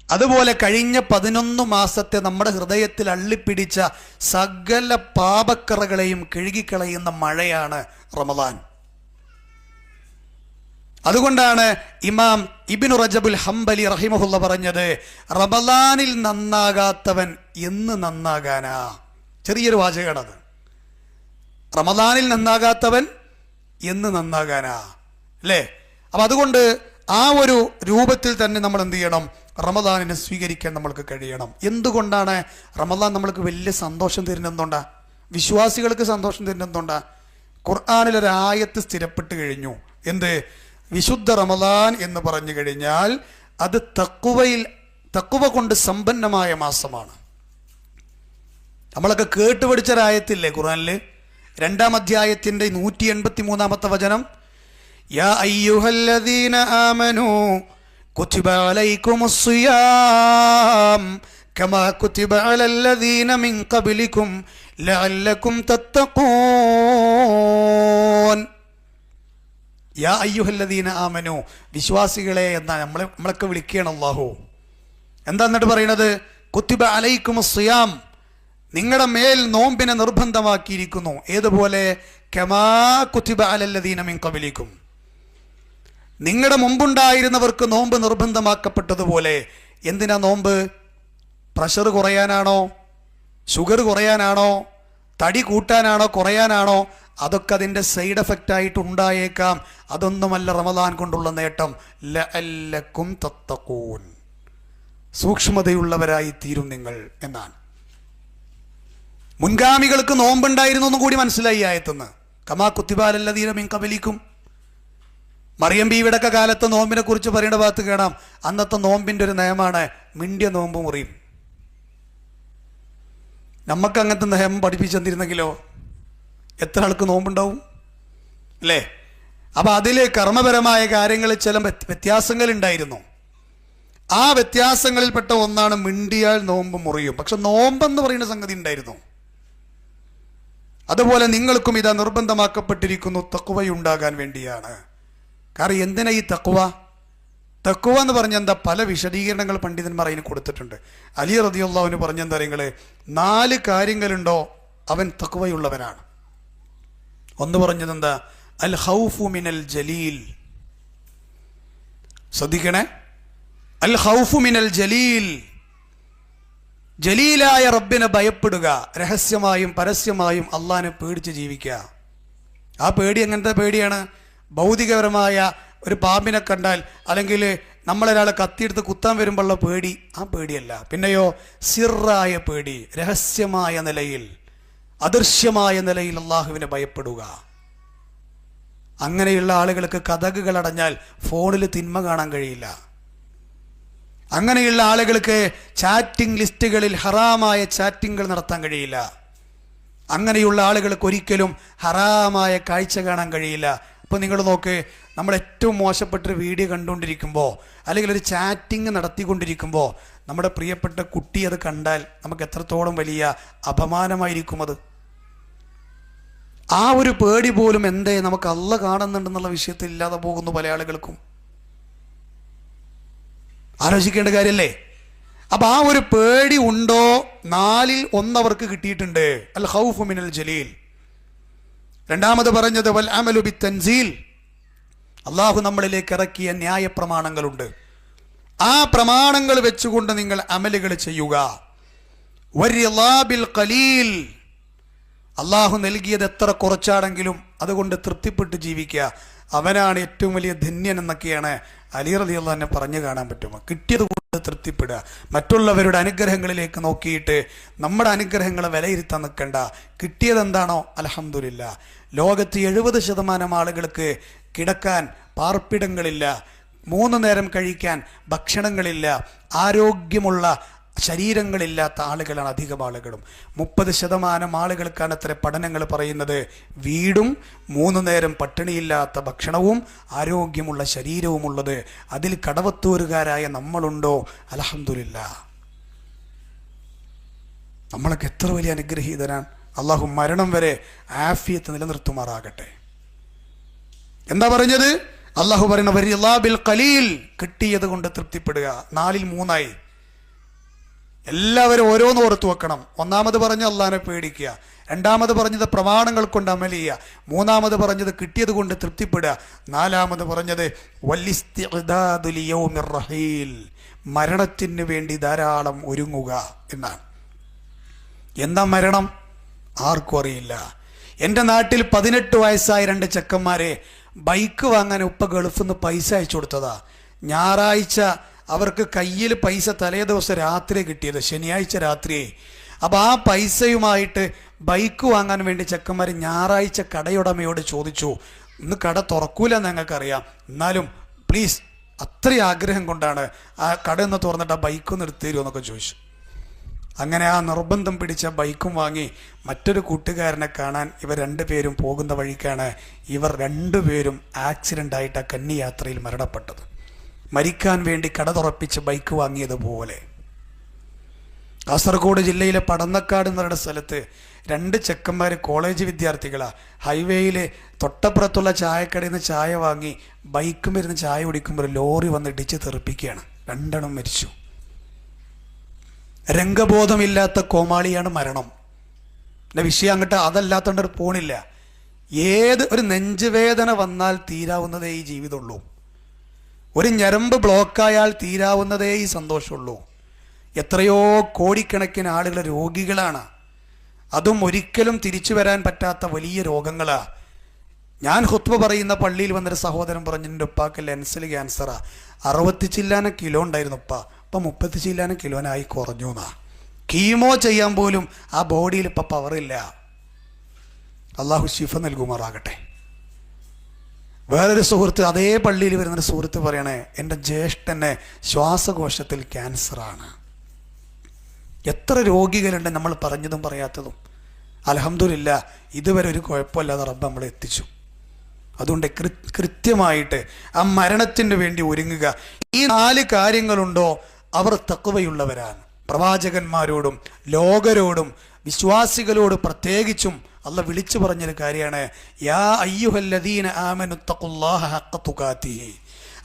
അതുപോലെ കഴിഞ്ഞ 11 മാസത്തെ നമ്മുടെ ഹൃദയത്തിൽ അള്ളിപ്പിടിച്ച സകല പാപക്കറകളെയും കഴുകിക്കളയുന്ന മഴയാണ് റമദാൻ. അതുകൊണ്ടാണ് ഇമാം ഇബ്നു റജബുൽ ഹംബലി റഹിമഹുല്ല പറഞ്ഞത്, റമദാനിൽ നന്നാകാത്തവൻ എന്ന് നന്നാകാനാ. ചെറിയൊരു വാചകമാണത്. റമദാനിൽ നന്നാകാത്തവൻ എന്ന് നന്നാകാനാ, അല്ലേ? അപ്പം അതുകൊണ്ട് ആ ഒരു രൂപത്തിൽ തന്നെ നമ്മൾ എന്ത് ചെയ്യണം? റമദാനിനെ സ്വീകരിക്കാൻ നമ്മൾക്ക് കഴിയണം. എന്തുകൊണ്ടാണ് റമദാൻ നമ്മൾക്ക് വലിയ സന്തോഷം തരുന്നതുകൊണ്ടാ? വിശ്വാസികൾക്ക് സന്തോഷം തരുന്നതുകൊണ്ടാ? ഖുർആനിലൊരായത്ത് സ്ഥിരപ്പെട്ട് കഴിഞ്ഞു. എന്ത്? വിശുദ്ധ റമദാൻ എന്ന് പറഞ്ഞു കഴിഞ്ഞാൽ അത് തഖ്വ കൊണ്ട് സമ്പന്നമായ മാസമാണ്. നമ്മളൊക്കെ കേട്ടുപഠിച്ചൊരായത്തില്ലേ ഖുർആനിൽ? 2-ാം അധ്യായത്തിന്റെ 183-ാമത്തെ വചനം, യാ അയ്യുഹല്ലദീന ആമനൂ കുതിബ അലൈക്കുമുസ് സിയാം കമാ കുതിബ അലല്ലദീന മിൻ ഖബ്ലികും ലഅല്ലകും തത്തഖൂൻ. യാ അയ്യുഹല്ലദീന ആമനു, വിശ്വാസികളെ എന്നാ നമ്മളൊക്കെ വിളിക്കുകയാണ് അല്ലാഹു. എന്താ എന്നിട്ട് പറയണത്? കുതിബ അലൈക്കുമുസ് സിയാം, നിങ്ങളുടെ മേൽ നോമ്പിനെ നിർബന്ധമാക്കിയിരിക്കുന്നു. ഏതുപോലെ? കമാ കുതിബ അലല്ലദീന മിൻ ഖബ്ലികും, നിങ്ങളുടെ മുമ്പുണ്ടായിരുന്നവർക്ക് നോമ്പ് നിർബന്ധമാക്കപ്പെട്ടതുപോലെ. എന്തിനാ നോമ്പ്? പ്രഷർ കുറയാനാണോ? ഷുഗർ കുറയാനാണോ? തടി കൂട്ടാനാണോ കുറയാനാണോ? അതൊക്കെ അതിൻ്റെ സൈഡ് എഫക്റ്റ് ആയിട്ട് ഉണ്ടായേക്കാം. അതൊന്നുമല്ല റമദാൻ കൊണ്ടുള്ള നേട്ടം. ലഅല്ലകും തത്തഖൂൻ, സൂക്ഷ്മതയുള്ളവരായി തീരും നിങ്ങൾ എന്നാണ്. മുൻഗാമികൾക്ക് നോമ്പുണ്ടായിരുന്നു എന്നും കൂടി മനസ്സിലായി ആയത്തുനിന്ന്. കമാ കുതിബ അലല്ലദീന മിൻ ഖബ്ലികും. മറിയം ബീവിയുടെ ഒക്കെ കാലത്ത് നോമ്പിനെ കുറിച്ച് പറയേണ്ട ഭാഗത്ത് കാണാം, അന്നത്തെ നോമ്പിൻ്റെ ഒരു നിയമമാണ് മിണ്ടിയ നോമ്പ് മുറിയും. നമുക്ക് അങ്ങനത്തെ നിയമം പഠിപ്പിച്ചെന്നിരുന്നെങ്കിലോ എത്ര ആൾക്ക് നോമ്പുണ്ടാവും, അല്ലേ? അപ്പം അതിൽ കർമ്മപരമായ കാര്യങ്ങളിൽ ചില വ്യത്യാസങ്ങൾ ഉണ്ടായിരുന്നു. ആ വ്യത്യാസങ്ങളിൽപ്പെട്ട ഒന്നാണ് മിണ്ടിയാൽ നോമ്പ് മുറിയും. പക്ഷെ നോമ്പെന്ന് പറയുന്ന സംഗതി ഉണ്ടായിരുന്നു. അതുപോലെ നിങ്ങൾക്കും ഇതാ നിർബന്ധമാക്കപ്പെട്ടിരിക്കുന്നു, തഖ്വയുണ്ടാകാൻ വേണ്ടിയാണ്. കാരണം എന്തിനാ ഈ തഖ്വ? തഖ്വ എന്ന് പറഞ്ഞാൽ എന്താ? പല വിശദീകരണങ്ങൾ പണ്ഡിതന്മാർ അതിന് കൊടുത്തിട്ടുണ്ട്. അലി റളിയല്ലാഹു പറഞ്ഞെന്താ നിങ്ങൾ? 4 കാര്യങ്ങളുണ്ടോ അവൻ തഖ്വയുള്ളവനാണ്. ഒന്ന് പറഞ്ഞത് എന്താ? അൽ ഖൗഫു മിനൽ ജലീൽ. ശ്രദ്ധിക്കണേ, അൽ ഖൗഫു മിനൽ ജലീൽ, ജലീലായ റബ്ബിനെ ഭയപ്പെടുക, രഹസ്യമായും പരസ്യമായും അള്ളാഹിനെ പേടിച്ച് ജീവിക്കുക. ആ പേടി എങ്ങനത്തെ പേടിയാണ്? ഭൗതികപരമായ ഒരു പാമ്പിനെ കണ്ടാൽ അല്ലെങ്കിൽ നമ്മളൊരാളെ കത്തിയെടുത്ത് കുത്താൻ വരുമ്പോഴുള്ള പേടി, ആ പേടിയല്ല. പിന്നെയോ സിറായ പേടി, രഹസ്യമായ നിലയിൽ, അദൃശ്യമായ നിലയിൽ അള്ളാഹുവിനെ ഭയപ്പെടുക. അങ്ങനെയുള്ള ആളുകൾക്ക് കതകുകൾ അടഞ്ഞാൽ ഫോണിൽ തിന്മ കാണാൻ കഴിയില്ല. അങ്ങനെയുള്ള ആളുകൾക്ക് ചാറ്റിംഗ് ലിസ്റ്റുകളിൽ ഹറാമായ ചാറ്റിങ്ങുകൾ നടത്താൻ കഴിയില്ല. അങ്ങനെയുള്ള ആളുകൾക്ക് ഒരിക്കലും ഹറാമായ കാഴ്ച കാണാൻ കഴിയില്ല. ഇപ്പോൾ നിങ്ങൾ നോക്ക്, നമ്മൾ ഏറ്റവും മോശപ്പെട്ടൊരു വീഡിയോ കണ്ടുകൊണ്ടിരിക്കുമ്പോൾ അല്ലെങ്കിൽ ഒരു ചാറ്റിംഗ് നടത്തിക്കൊണ്ടിരിക്കുമ്പോൾ നമ്മുടെ പ്രിയപ്പെട്ട കുട്ടി അത് കണ്ടാൽ നമുക്ക് എത്രത്തോളം വലിയ അപമാനമായിരിക്കും അത്. ആ ഒരു പേടി പോലും എന്തേ നമുക്ക് അള്ളാഹ് കാണുന്നുണ്ടെന്നുള്ള വിഷയത്തിൽ ഇല്ലാതെ പോകുന്നു പല ആളുകൾക്കും. ആലോചിക്കേണ്ട കാര്യമല്ലേ? അപ്പൊ ആ ഒരു പേടി ഉണ്ടോ? 4-ൽ 1 അവർക്ക് കിട്ടിയിട്ടുണ്ട്. അൽ ഖൗഫു മിനൽ ജലീൽ. രണ്ടാമത് പറഞ്ഞത് വൽ അമലു ബിത്തൻസീൽ, അള്ളാഹു നമ്മളിലേക്ക് ഇറക്കിയ ന്യായ പ്രമാണങ്ങളുണ്ട്. ആ പ്രമാണങ്ങൾ വെച്ചുകൊണ്ട് നിങ്ങൾ അമലുകൾ ചെയ്യുക. വരിളാ ബിൽ ഖലീൽ, അള്ളാഹു നൽകിയത് എത്ര കുറച്ചാണെങ്കിലും അതുകൊണ്ട് തൃപ്തിപ്പെട്ട് ജീവിക്കുക. അവനാണ് ഏറ്റവും വലിയ ധന്യൻ എന്നൊക്കെയാണ് അലി റളിയല്ലാഹു അൻഹു പറഞ്ഞു കാണാൻ പറ്റുമോ? കിട്ടിയത് കൊണ്ട് തൃപ്തിപ്പെടുക. മറ്റുള്ളവരുടെ അനുഗ്രഹങ്ങളിലേക്ക് നോക്കിയിട്ട് നമ്മുടെ അനുഗ്രഹങ്ങളെ വിലയിരുത്താൻ നിൽക്കണ്ട. കിട്ടിയത് എന്താണോ അൽഹംദുലില്ലാ. ലോകത്ത് 70% ആളുകൾക്ക് കിടക്കാൻ പാർപ്പിടങ്ങളില്ല, 3 നേരം കഴിക്കാൻ ഭക്ഷണങ്ങളില്ല, ആരോഗ്യമുള്ള ശരീരങ്ങളില്ലാത്ത ആളുകളാണ് അധികം ആളുകളും. 30% ആളുകൾക്കാണ് അത്ര പഠനങ്ങൾ പറയുന്നത് വീടും 3 നേരം പട്ടിണിയില്ലാത്ത ഭക്ഷണവും ആരോഗ്യമുള്ള ശരീരവുമുള്ളത്. അതിൽ കടവത്തൂരുകാരായ നമ്മളുണ്ടോ? അൽഹംദുലില്ലാ. നമ്മളൊക്കെ എത്ര വലിയ അനുഗ്രഹീതനാണ്. അള്ളാഹു മരണം വരെ ആഫിയത്ത് നിലനിർത്തുമാറാകട്ടെ. എന്താ പറഞ്ഞത്? അള്ളാഹു പറയുന്ന വരിളാ ബിൽ ഖലീൽ, കിട്ടിയത് കൊണ്ട് തൃപ്തിപ്പെടുക. 4-ൽ 3ആയി. എല്ലാവരും ഓരോന്ന് ഓർത്തു വെക്കണം. ഒന്നാമത് പറഞ്ഞ അള്ളാഹിനെ പേടിക്കുക, രണ്ടാമത് പറഞ്ഞത് പ്രമാണങ്ങൾ കൊണ്ട് അമൽ ചെയ്യുക, മൂന്നാമത് പറഞ്ഞത് കിട്ടിയത് കൊണ്ട് തൃപ്തിപ്പെടുക, നാലാമത് പറഞ്ഞത് വല്ലിസ്തിഅദാദു ലിയൗമിർ റഹീൽ, മരണത്തിന് വേണ്ടി ധാരാളം ഒരുങ്ങുക എന്നാണ്. എന്താ മരണം? ആർക്കും അറിയില്ല. എൻ്റെ നാട്ടിൽ 18 വയസ്സായ 2 ചെക്കന്മാരെ ബൈക്ക് വാങ്ങാൻ ഉപ്പ ഗൾഫിൽ നിന്ന് പൈസ അയച്ചു കൊടുത്തതാ. ഞായറാഴ്ച അവർക്ക് കയ്യിൽ പൈസ തലേ ദിവസം രാത്രി കിട്ടിയത്, ശനിയാഴ്ച രാത്രിയെ. അപ്പോൾ ആ പൈസയുമായിട്ട് ബൈക്ക് വാങ്ങാൻ വേണ്ടി ചെക്കന്മാർ ഞായറാഴ്ച കടയുടമയോട് ചോദിച്ചു, ഇന്ന് കട തുറക്കൂല ഞങ്ങൾക്കറിയാം, എന്നാലും പ്ലീസ്, അത്രയും ആഗ്രഹം കൊണ്ടാണ് ആ കട ഒന്ന് തുറന്നിട്ട് ആ ബൈക്കൊന്ന് എടുത്തു തരുമോ എന്നൊക്കെ ചോദിച്ചു. അങ്ങനെ ആ നിർബന്ധം പിടിച്ച ബൈക്കും വാങ്ങി മറ്റൊരു കൂട്ടുകാരനെ കാണാൻ ഇവർ 2 പേരും പോകുന്ന വഴിക്കാണ് ഇവർ 2 പേരും ആക്സിഡൻ്റായിട്ട് ആ കന്നിയാത്രയിൽ മരണപ്പെട്ടത്. മരിക്കാൻ വേണ്ടി കട തുറപ്പിച്ച് ബൈക്ക് വാങ്ങിയതുപോലെ. കാസർഗോഡ് ജില്ലയിലെ പടന്നക്കാട് എന്ന് പറയുന്ന സ്ഥലത്ത് 2 ചെക്കന്മാർ കോളേജ് വിദ്യാർത്ഥികളാണ്. ഹൈവേയിൽ തൊട്ടപ്പുറത്തുള്ള ചായക്കടയിൽ നിന്ന് ചായ വാങ്ങി ബൈക്കും വരുന്ന ചായ കുടിക്കുമ്പോൾ ലോറി വന്ന് ഇടിച്ച് തെറിപ്പിക്കുകയാണ്. 2 എണ്ണം മരിച്ചു. രംഗബോധമില്ലാത്ത കോമാളിയാണ് മരണം. എൻ്റെ വിഷയം അങ്ങോട്ട് അതല്ലാത്തതുകൊണ്ട് പോണില്ല. ഏത് ഒരു നെഞ്ചുവേദന വന്നാൽ തീരാവുന്നതേ ഈ ജീവിതമുള്ളൂ. ഒരു ഞരമ്പ് ബ്ലോക്കായാൽ തീരാവുന്നതേ ഈ സന്തോഷമുള്ളൂ. എത്രയോ കോടിക്കണക്കിന് ആളുകൾ രോഗികളാണ്. അതും ഒരിക്കലും തിരിച്ചു വരാൻ പറ്റാത്ത വലിയ രോഗങ്ങളാണ്. ഞാൻ ഖുത്ബ പറയുന്ന പള്ളിയിൽ വന്നൊരു സഹോദരൻ പറഞ്ഞു, എൻ്റെ ഉപ്പാക്ക് ലെൻസിൽ ക്യാൻസറാ, 60 ചില്ലാനം കിലോ ഉണ്ടായിരുന്നു ഉപ്പ, ഇപ്പം 30 ചില്ലാനം കിലോനായി കുറഞ്ഞു എന്നാ. കീമോ ചെയ്യാൻ പോലും ആ ബോഡിയിൽ ഇപ്പം പവറില്ല. അള്ളാഹു ശിഫ നൽകുമാറാകട്ടെ. വേറൊരു സുഹൃത്ത്, അതേ പള്ളിയിൽ വരുന്നൊരു സുഹൃത്ത് പറയണേ, എൻ്റെ ജ്യേഷ്ഠന് ശ്വാസകോശത്തിൽ ക്യാൻസറാണ്. എത്ര രോഗികളുണ്ട് നമ്മൾ പറഞ്ഞതും പറയാത്തതും. അൽഹംദുലില്ലാ, ഇതുവരെ ഒരു കുഴപ്പമില്ലാതെ റബ്ബ് നമ്മളെ എത്തിച്ചു. അതുകൊണ്ട് കൃത്യമായിട്ട് ആ മരണത്തിന് വേണ്ടി ഒരുങ്ങുക. ഈ 4 കാര്യങ്ങളുണ്ടോ അവർ തഖ്വയുള്ളവരാണ്. പ്രവാചകന്മാരോടും ലോകരോടും വിശ്വാസികളോട് പ്രത്യേകിച്ചും അല്ല വിളിച്ചു പറഞ്ഞൊരു കാര്യമാണ്, യാ അയ്യുഹല്ലദീന ആമനു തഖുല്ലാഹ ഹഖ്ക തുഖാതിഹി.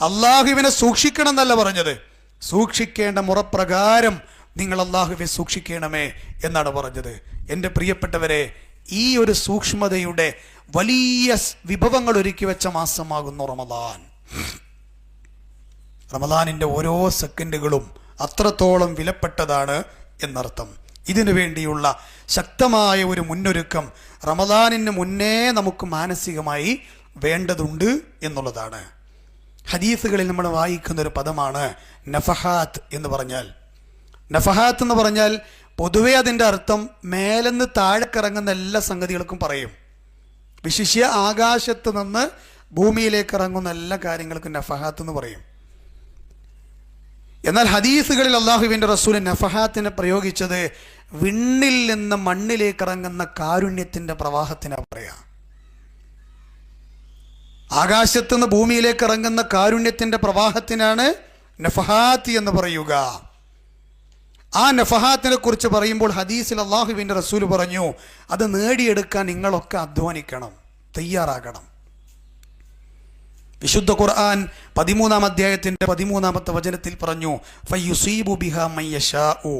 അല്ലാഹുവിനെ സൂക്ഷിക്കണം എന്നല്ല പറഞ്ഞത്, സൂക്ഷിക്കേണ്ട മുറപ്രകാരം നിങ്ങൾ അല്ലാഹുവെ സൂക്ഷിക്കണമേ എന്നാണ് പറഞ്ഞത്. എൻ്റെ പ്രിയപ്പെട്ടവരെ, ഈ ഒരു സൂക്ഷ്മതയുടെ വലിയ വിഭവങ്ങൾ ഒരുക്കി വെച്ച മാസമാകുന്നു റമദാൻ. റമദാനിൻ്റെ ഓരോ സെക്കൻഡുകളും അത്രത്തോളം വിലപ്പെട്ടതാണ് എന്നർത്ഥം. ഇതിനു വേണ്ടിയുള്ള ശക്തമായ ഒരു മുന്നൊരുക്കം റമദാനിന് മുന്നേ നമുക്ക് മാനസികമായി വേണ്ടതുണ്ട് എന്നുള്ളതാണ്. ഹദീസുകളിൽ നമ്മൾ വായിക്കുന്നൊരു പദമാണ് നഫഹാത്ത് എന്ന് പറഞ്ഞാൽ. നഫഹാത്ത് എന്ന് പറഞ്ഞാൽ പൊതുവെ അതിൻ്റെ അർത്ഥം മേലെന്ന് താഴേക്കിറങ്ങുന്ന എല്ലാ സംഗതികൾക്കും പറയും. വിശിഷ്യ ആകാശത്ത് നിന്ന് ഭൂമിയിലേക്ക് ഇറങ്ങുന്ന എല്ലാ കാര്യങ്ങൾക്കും നഫഹാത്ത് എന്ന് പറയും. എന്നാൽ ഹദീസുകളിൽ അള്ളാഹുവിൻ്റെ റസൂൽ നഫഹാത്തിനെ പ്രയോഗിച്ചത് വിണ്ണിൽ നിന്ന് മണ്ണിലേക്ക് ഇറങ്ങുന്ന കാരുണ്യത്തിൻ്റെ പ്രവാഹത്തിനാണ് പറയാ. ആകാശത്തുനിന്ന് ഭൂമിയിലേക്ക് ഇറങ്ങുന്ന കാരുണ്യത്തിൻ്റെ പ്രവാഹത്തിനാണ് നഫഹാത്ത് എന്ന് പറയുക. ആ നഫഹാത്തിനെ കുറിച്ച് പറയുമ്പോൾ ഹദീസിൽ അള്ളാഹുവിൻ്റെ റസൂൽ പറഞ്ഞു, അത് നേടിയെടുക്കാൻ നിങ്ങളൊക്കെ അധ്വാനിക്കണം, തയ്യാറാകണം. വിശുദ്ധ ഖുർആൻ 13-ാം അധ്യായത്തിൻ്റെ 13-ാമത്തെ വചനത്തിൽ പറഞ്ഞു, ഫയുസീബു ബിഹാ മൻ യശാഉ,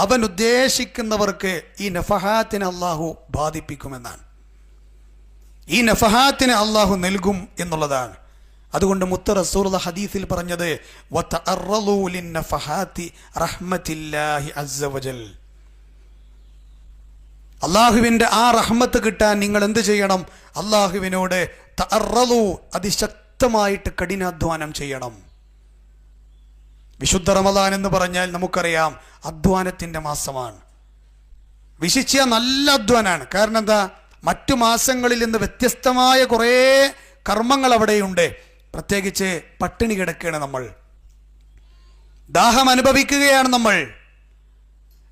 അവൻ ഉദ്ദേശിക്കുന്നവർക്ക് ഈ നഫഹാത്തിനെ അള്ളാഹു ബാധിപ്പിക്കുമെന്നാണ്. ഈ നഫഹാത്തിനെ അള്ളാഹു നൽകും എന്നുള്ളതാണ്. അതുകൊണ്ട് മുത്ത റസൂലുള്ളാഹി ഹദീസിൽ പറഞ്ഞത്, വതഅറളൂ ലിന്നഫഹാത്തി റഹ്മത്തില്ലാഹി അസ്സ വജൽ, അള്ളാഹുവിൻ്റെ ആ റഹ്മത്ത് കിട്ടാൻ നിങ്ങൾ എന്ത് ചെയ്യണം? അള്ളാഹുവിനോട് തഅറളൂ, അതിശക്തമായിട്ട് കഠിനാധ്വാനം ചെയ്യണം. വിശുദ്ധ റമദാൻ എന്ന് പറഞ്ഞാൽ നമുക്കറിയാം അധ്വാനത്തിൻ്റെ മാസമാണ്. വിശിഷ്യ നല്ല അധ്വാനാണ്. കാരണം എന്താ? മറ്റു മാസങ്ങളിൽ നിന്ന് വ്യത്യസ്തമായ കുറേ കർമ്മങ്ങൾ അവിടെയുണ്ട്. പ്രത്യേകിച്ച് പട്ടിണി കിടക്കുകയാണ് നമ്മൾ, ദാഹം അനുഭവിക്കുകയാണ് നമ്മൾ,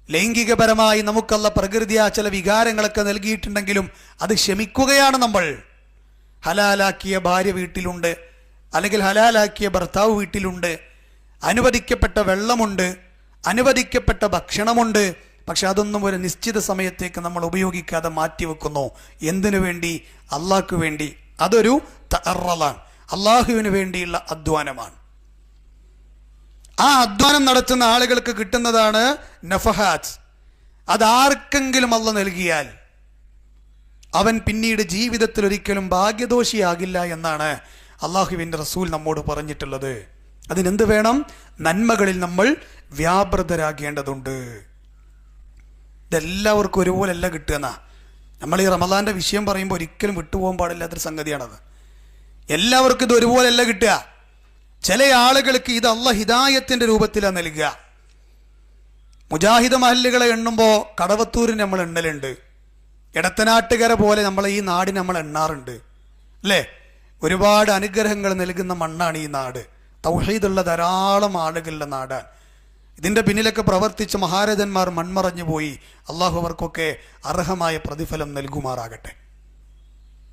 ലൈംഗികപരമായി നമുക്കുള്ള പ്രകൃതിയാ ചില വികാരങ്ങളൊക്കെ നൽകിയിട്ടുണ്ടെങ്കിലും അത് ക്ഷമിക്കുകയാണ് നമ്മൾ. ഹലാലാക്കിയ ഭാര്യ വീട്ടിലുണ്ട്, അല്ലെങ്കിൽ ഹലാലാക്കിയ ഭർത്താവ് വീട്ടിലുണ്ട്, അനുവദിക്കപ്പെട്ട വെള്ളമുണ്ട്, അനുവദിക്കപ്പെട്ട ഭക്ഷണമുണ്ട്. പക്ഷെ അതൊന്നും ഒരു നിശ്ചിത സമയത്തേക്ക് നമ്മൾ ഉപയോഗിക്കാതെ മാറ്റിവെക്കുന്നു. എന്തിനു വേണ്ടി? അള്ളാഹ്ക്ക് വേണ്ടി. അതൊരു തഅറളാണ്, അള്ളാഹുവിന് വേണ്ടിയുള്ള അധ്വാനമാണ്. ആ അധ്വാനം നടത്തുന്ന ആളുകൾക്ക് കിട്ടുന്നതാണ് നഫഹാത്ത്. അതാർക്കെങ്കിലും അല്ലാഹു നൽകിയാൽ അവൻ പിന്നീട് ജീവിതത്തിൽ ഒരിക്കലും ഭാഗ്യദോഷിയാകില്ല എന്നാണ് അള്ളാഹുവിൻ്റെ റസൂൽ നമ്മോട് പറഞ്ഞിട്ടുള്ളത്. അതിനെന്ത് വേണം? നന്മകളിൽ നമ്മൾ വ്യാപൃതരാകേണ്ടതുണ്ട്. ഇതെല്ലാവർക്കും ഒരുപോലെയല്ല കിട്ടുകയെന്നാ. നമ്മൾ ഈ റമദാന്റെ വിഷയം പറയുമ്പോൾ ഒരിക്കലും വിട്ടുപോകാൻ പാടില്ലാത്തൊരു സംഗതിയാണത്. എല്ലാവർക്കും ഇത് ഒരുപോലെയല്ല കിട്ടുക. ചില ആളുകൾക്ക് ഇത് അല്ലാഹ് ഹിദായത്തിന്റെ രൂപത്തിലാണ് നൽകുക. മുജാഹിദ് മഹല്ലുകളെ എണ്ണുമ്പോൾ കടവത്തൂരിന് നമ്മൾ എണ്ണലുണ്ട്, എടത്തനാട്ടുകര പോലെ നമ്മളെ ഈ നാടിന് നമ്മൾ എണ്ണാറുണ്ട് അല്ലേ? ഒരുപാട് അനുഗ്രഹങ്ങൾ നൽകുന്ന മണ്ണാണ് ഈ നാട്. തൗഹീദുള്ള ധാരാളം ആളുകളുടെ നാടാണ്. ഇതിൻ്റെ പിന്നിലൊക്കെ പ്രവർത്തിച്ച മഹാരഥന്മാർ മൺമറഞ്ഞു പോയി. അള്ളാഹു അവർക്കൊക്കെ അർഹമായ പ്രതിഫലം നൽകുമാറാകട്ടെ.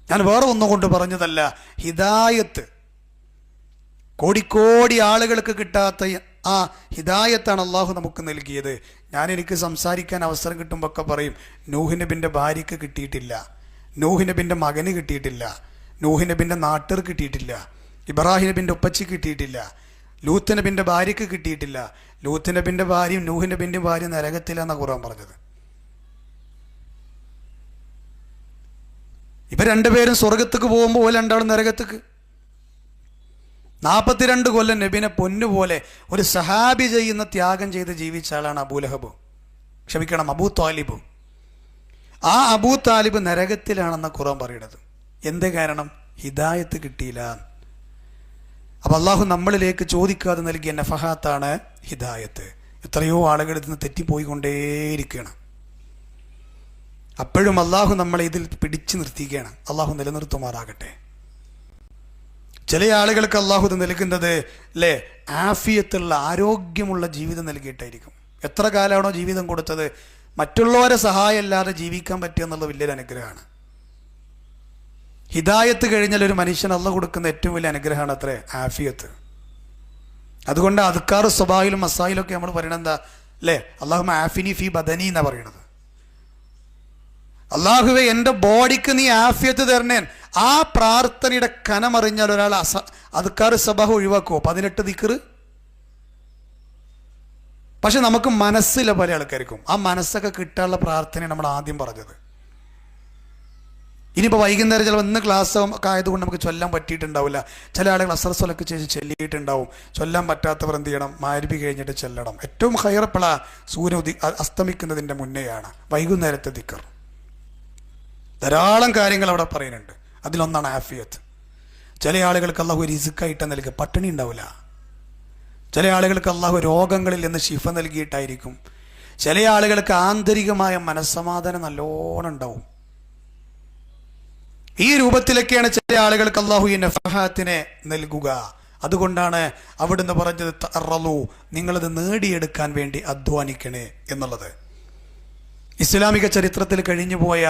ഞാൻ വേറെ ഒന്നുകൊണ്ട് പറഞ്ഞതല്ല, ഹിദായത്ത് കോടിക്കോടി ആളുകൾക്ക് കിട്ടാത്ത ആ ഹിദായത്താണ് അള്ളാഹു നമുക്ക് നൽകിയത്. എനിക്ക് സംസാരിക്കാൻ അവസരം കിട്ടുമ്പോൾ ഒക്കെ പറയും, നൂഹ് നബിൻ്റെ ഭാര്യയ്ക്ക് കിട്ടിയിട്ടില്ല, നൂഹ് നബിൻ്റെ മകന് കിട്ടിയിട്ടില്ല, നൂഹ് നബിൻ്റെ നാട്ടുകാർ കിട്ടിയിട്ടില്ല, ഇബ്രാഹിം നബിൻ്റെ ഉപ്പച്ചി കിട്ടിയിട്ടില്ല, ലൂത്ത് നബിൻ്റെ ഭാര്യയ്ക്ക് കിട്ടിയിട്ടില്ല. ലൂത്ത് നബിൻ്റെ ഭാര്യയും നൂഹ് നബിൻ്റെ ഭാര്യ നരകത്തിലെന്നാണ് ഖുർആൻ പറഞ്ഞത്. ഇവർ രണ്ടുപേരും സ്വർഗത്തേക്ക് പോകുമ്പോൾ രണ്ടാളും നരകത്തേക്ക്. 42 കൊല്ലം നബിനെ പൊന്നുപോലെ ഒരു സഹാബി ചെയ്യുന്ന ത്യാഗം ചെയ്ത് ജീവിച്ച ആളാണ് അബൂ താലിബ്. ആ അബൂ താലിബ് നരകത്തിലാണെന്ന ഖുർആൻ പറയുന്നത്. എന്ത് കാരണം? ഹിദായത്ത് കിട്ടിയില്ല. അപ്പം അള്ളാഹു നമ്മളിലേക്ക് ചോദിക്കാതെ നൽകിയ നഫഹാത്താണ് ഹിദായത്ത്. എത്രയോ ആളുകൾ ഇതിന് തെറ്റിപ്പോയിക്കൊണ്ടേയിരിക്കുകയാണ്. അപ്പോഴും അള്ളാഹു നമ്മളെ ഇതിൽ പിടിച്ചു നിർത്തിക്കുകയാണ്. അള്ളാഹു നിലനിർത്തുമാറാകട്ടെ. ചില ആളുകൾക്ക് അള്ളാഹു ഇത് നൽകുന്നത് അല്ലേ, ആഫിയത്തുള്ള ആരോഗ്യമുള്ള ജീവിതം നൽകിയിട്ടായിരിക്കും. എത്ര കാലമാണോ ജീവിതം കൊടുത്തത്, മറ്റുള്ളവരെ സഹായം അല്ലാതെ ജീവിക്കാൻ പറ്റുക എന്നുള്ളത് വലിയൊരു അനുഗ്രഹമാണ്. ഹിദായത്ത് കഴിഞ്ഞാൽ ഒരു മനുഷ്യൻ അള്ളാഹു കൊടുക്കുന്ന ഏറ്റവും വലിയ അനുഗ്രഹമാണ് അത്രേ ആഫിയത്ത്. അതുകൊണ്ട് അദ്കാർ സ്വബാഹിലും മസായിലൊക്കെ നമ്മൾ പറയണത് എന്താ അല്ലേ? അല്ലാഹുമ്മ ആഫിനി ഫി ബദനി എന്നാ പറയണത്. അള്ളാഹുവെ എൻ്റെ ബോഡിക്ക് നീ ആഫിയത്ത് തരണേ. ആ പ്രാർത്ഥനയുടെ കനമറിഞ്ഞാൽ ഒരാൾ അദ്കാർ സബാഹ് ഒഴിവാക്കുമോ? 18 ദിക്ർ. പക്ഷെ നമുക്ക് മനസ്സില്ല പല ആൾക്കാർക്കും. ആ മനസ്സൊക്കെ കിട്ടാനുള്ള പ്രാർത്ഥന നമ്മൾ ആദ്യം പറഞ്ഞത്. ഇനിയിപ്പോൾ വൈകുന്നേരം ചിലപ്പോൾ ഇന്ന് ക്ലാസ് ഒക്കെ ആയതുകൊണ്ട് നമുക്ക് ചൊല്ലാൻ പറ്റിയിട്ടുണ്ടാവില്ല. ചില ആളുകൾ അസർസൊലൊക്കെ ചെയ്ത് ചൊല്ലിയിട്ടുണ്ടാവും. ചൊല്ലാൻ പറ്റാത്തവർ എന്ത് ചെയ്യണം? മഗ്‌രിബ് കഴിഞ്ഞിട്ട് ചെല്ലണം. ഏറ്റവും ഹൈറപ്പള സൂര്യൻ അസ്തമിക്കുന്നതിൻ്റെ മുന്നെയാണ് വൈകുന്നേരത്തെ ദിക്ർ. ധാരാളം കാര്യങ്ങൾ അവിടെ പറയുന്നുണ്ട്. അതിലൊന്നാണ് ആഫിയത്ത്. ചില ആളുകൾക്ക് അള്ളാഹു റിസ്ക്കായിട്ട് നൽകുക, പട്ടിണി ഉണ്ടാവില്ല. ചില ആളുകൾക്ക് അള്ളാഹു രോഗങ്ങളിൽ നിന്ന് ശിഫ നൽകിയിട്ടായിരിക്കും. ചില ആളുകൾക്ക് ആന്തരികമായ മനസ്സമാധാനം നല്ലോണം ഉണ്ടാവും. ഈ രൂപത്തിലൊക്കെയാണ് ചില ആളുകൾക്ക് അള്ളാഹു ഈ നഫഹാത്തിനെ നൽകുക. അതുകൊണ്ടാണ് അവിടുന്ന് പറഞ്ഞത് തഅറളു, നിങ്ങളത് നേടിയെടുക്കാൻ വേണ്ടി അധ്വാനിക്കണേ എന്നുള്ളത്. ഇസ്ലാമിക ചരിത്രത്തിൽ കഴിഞ്ഞുപോയ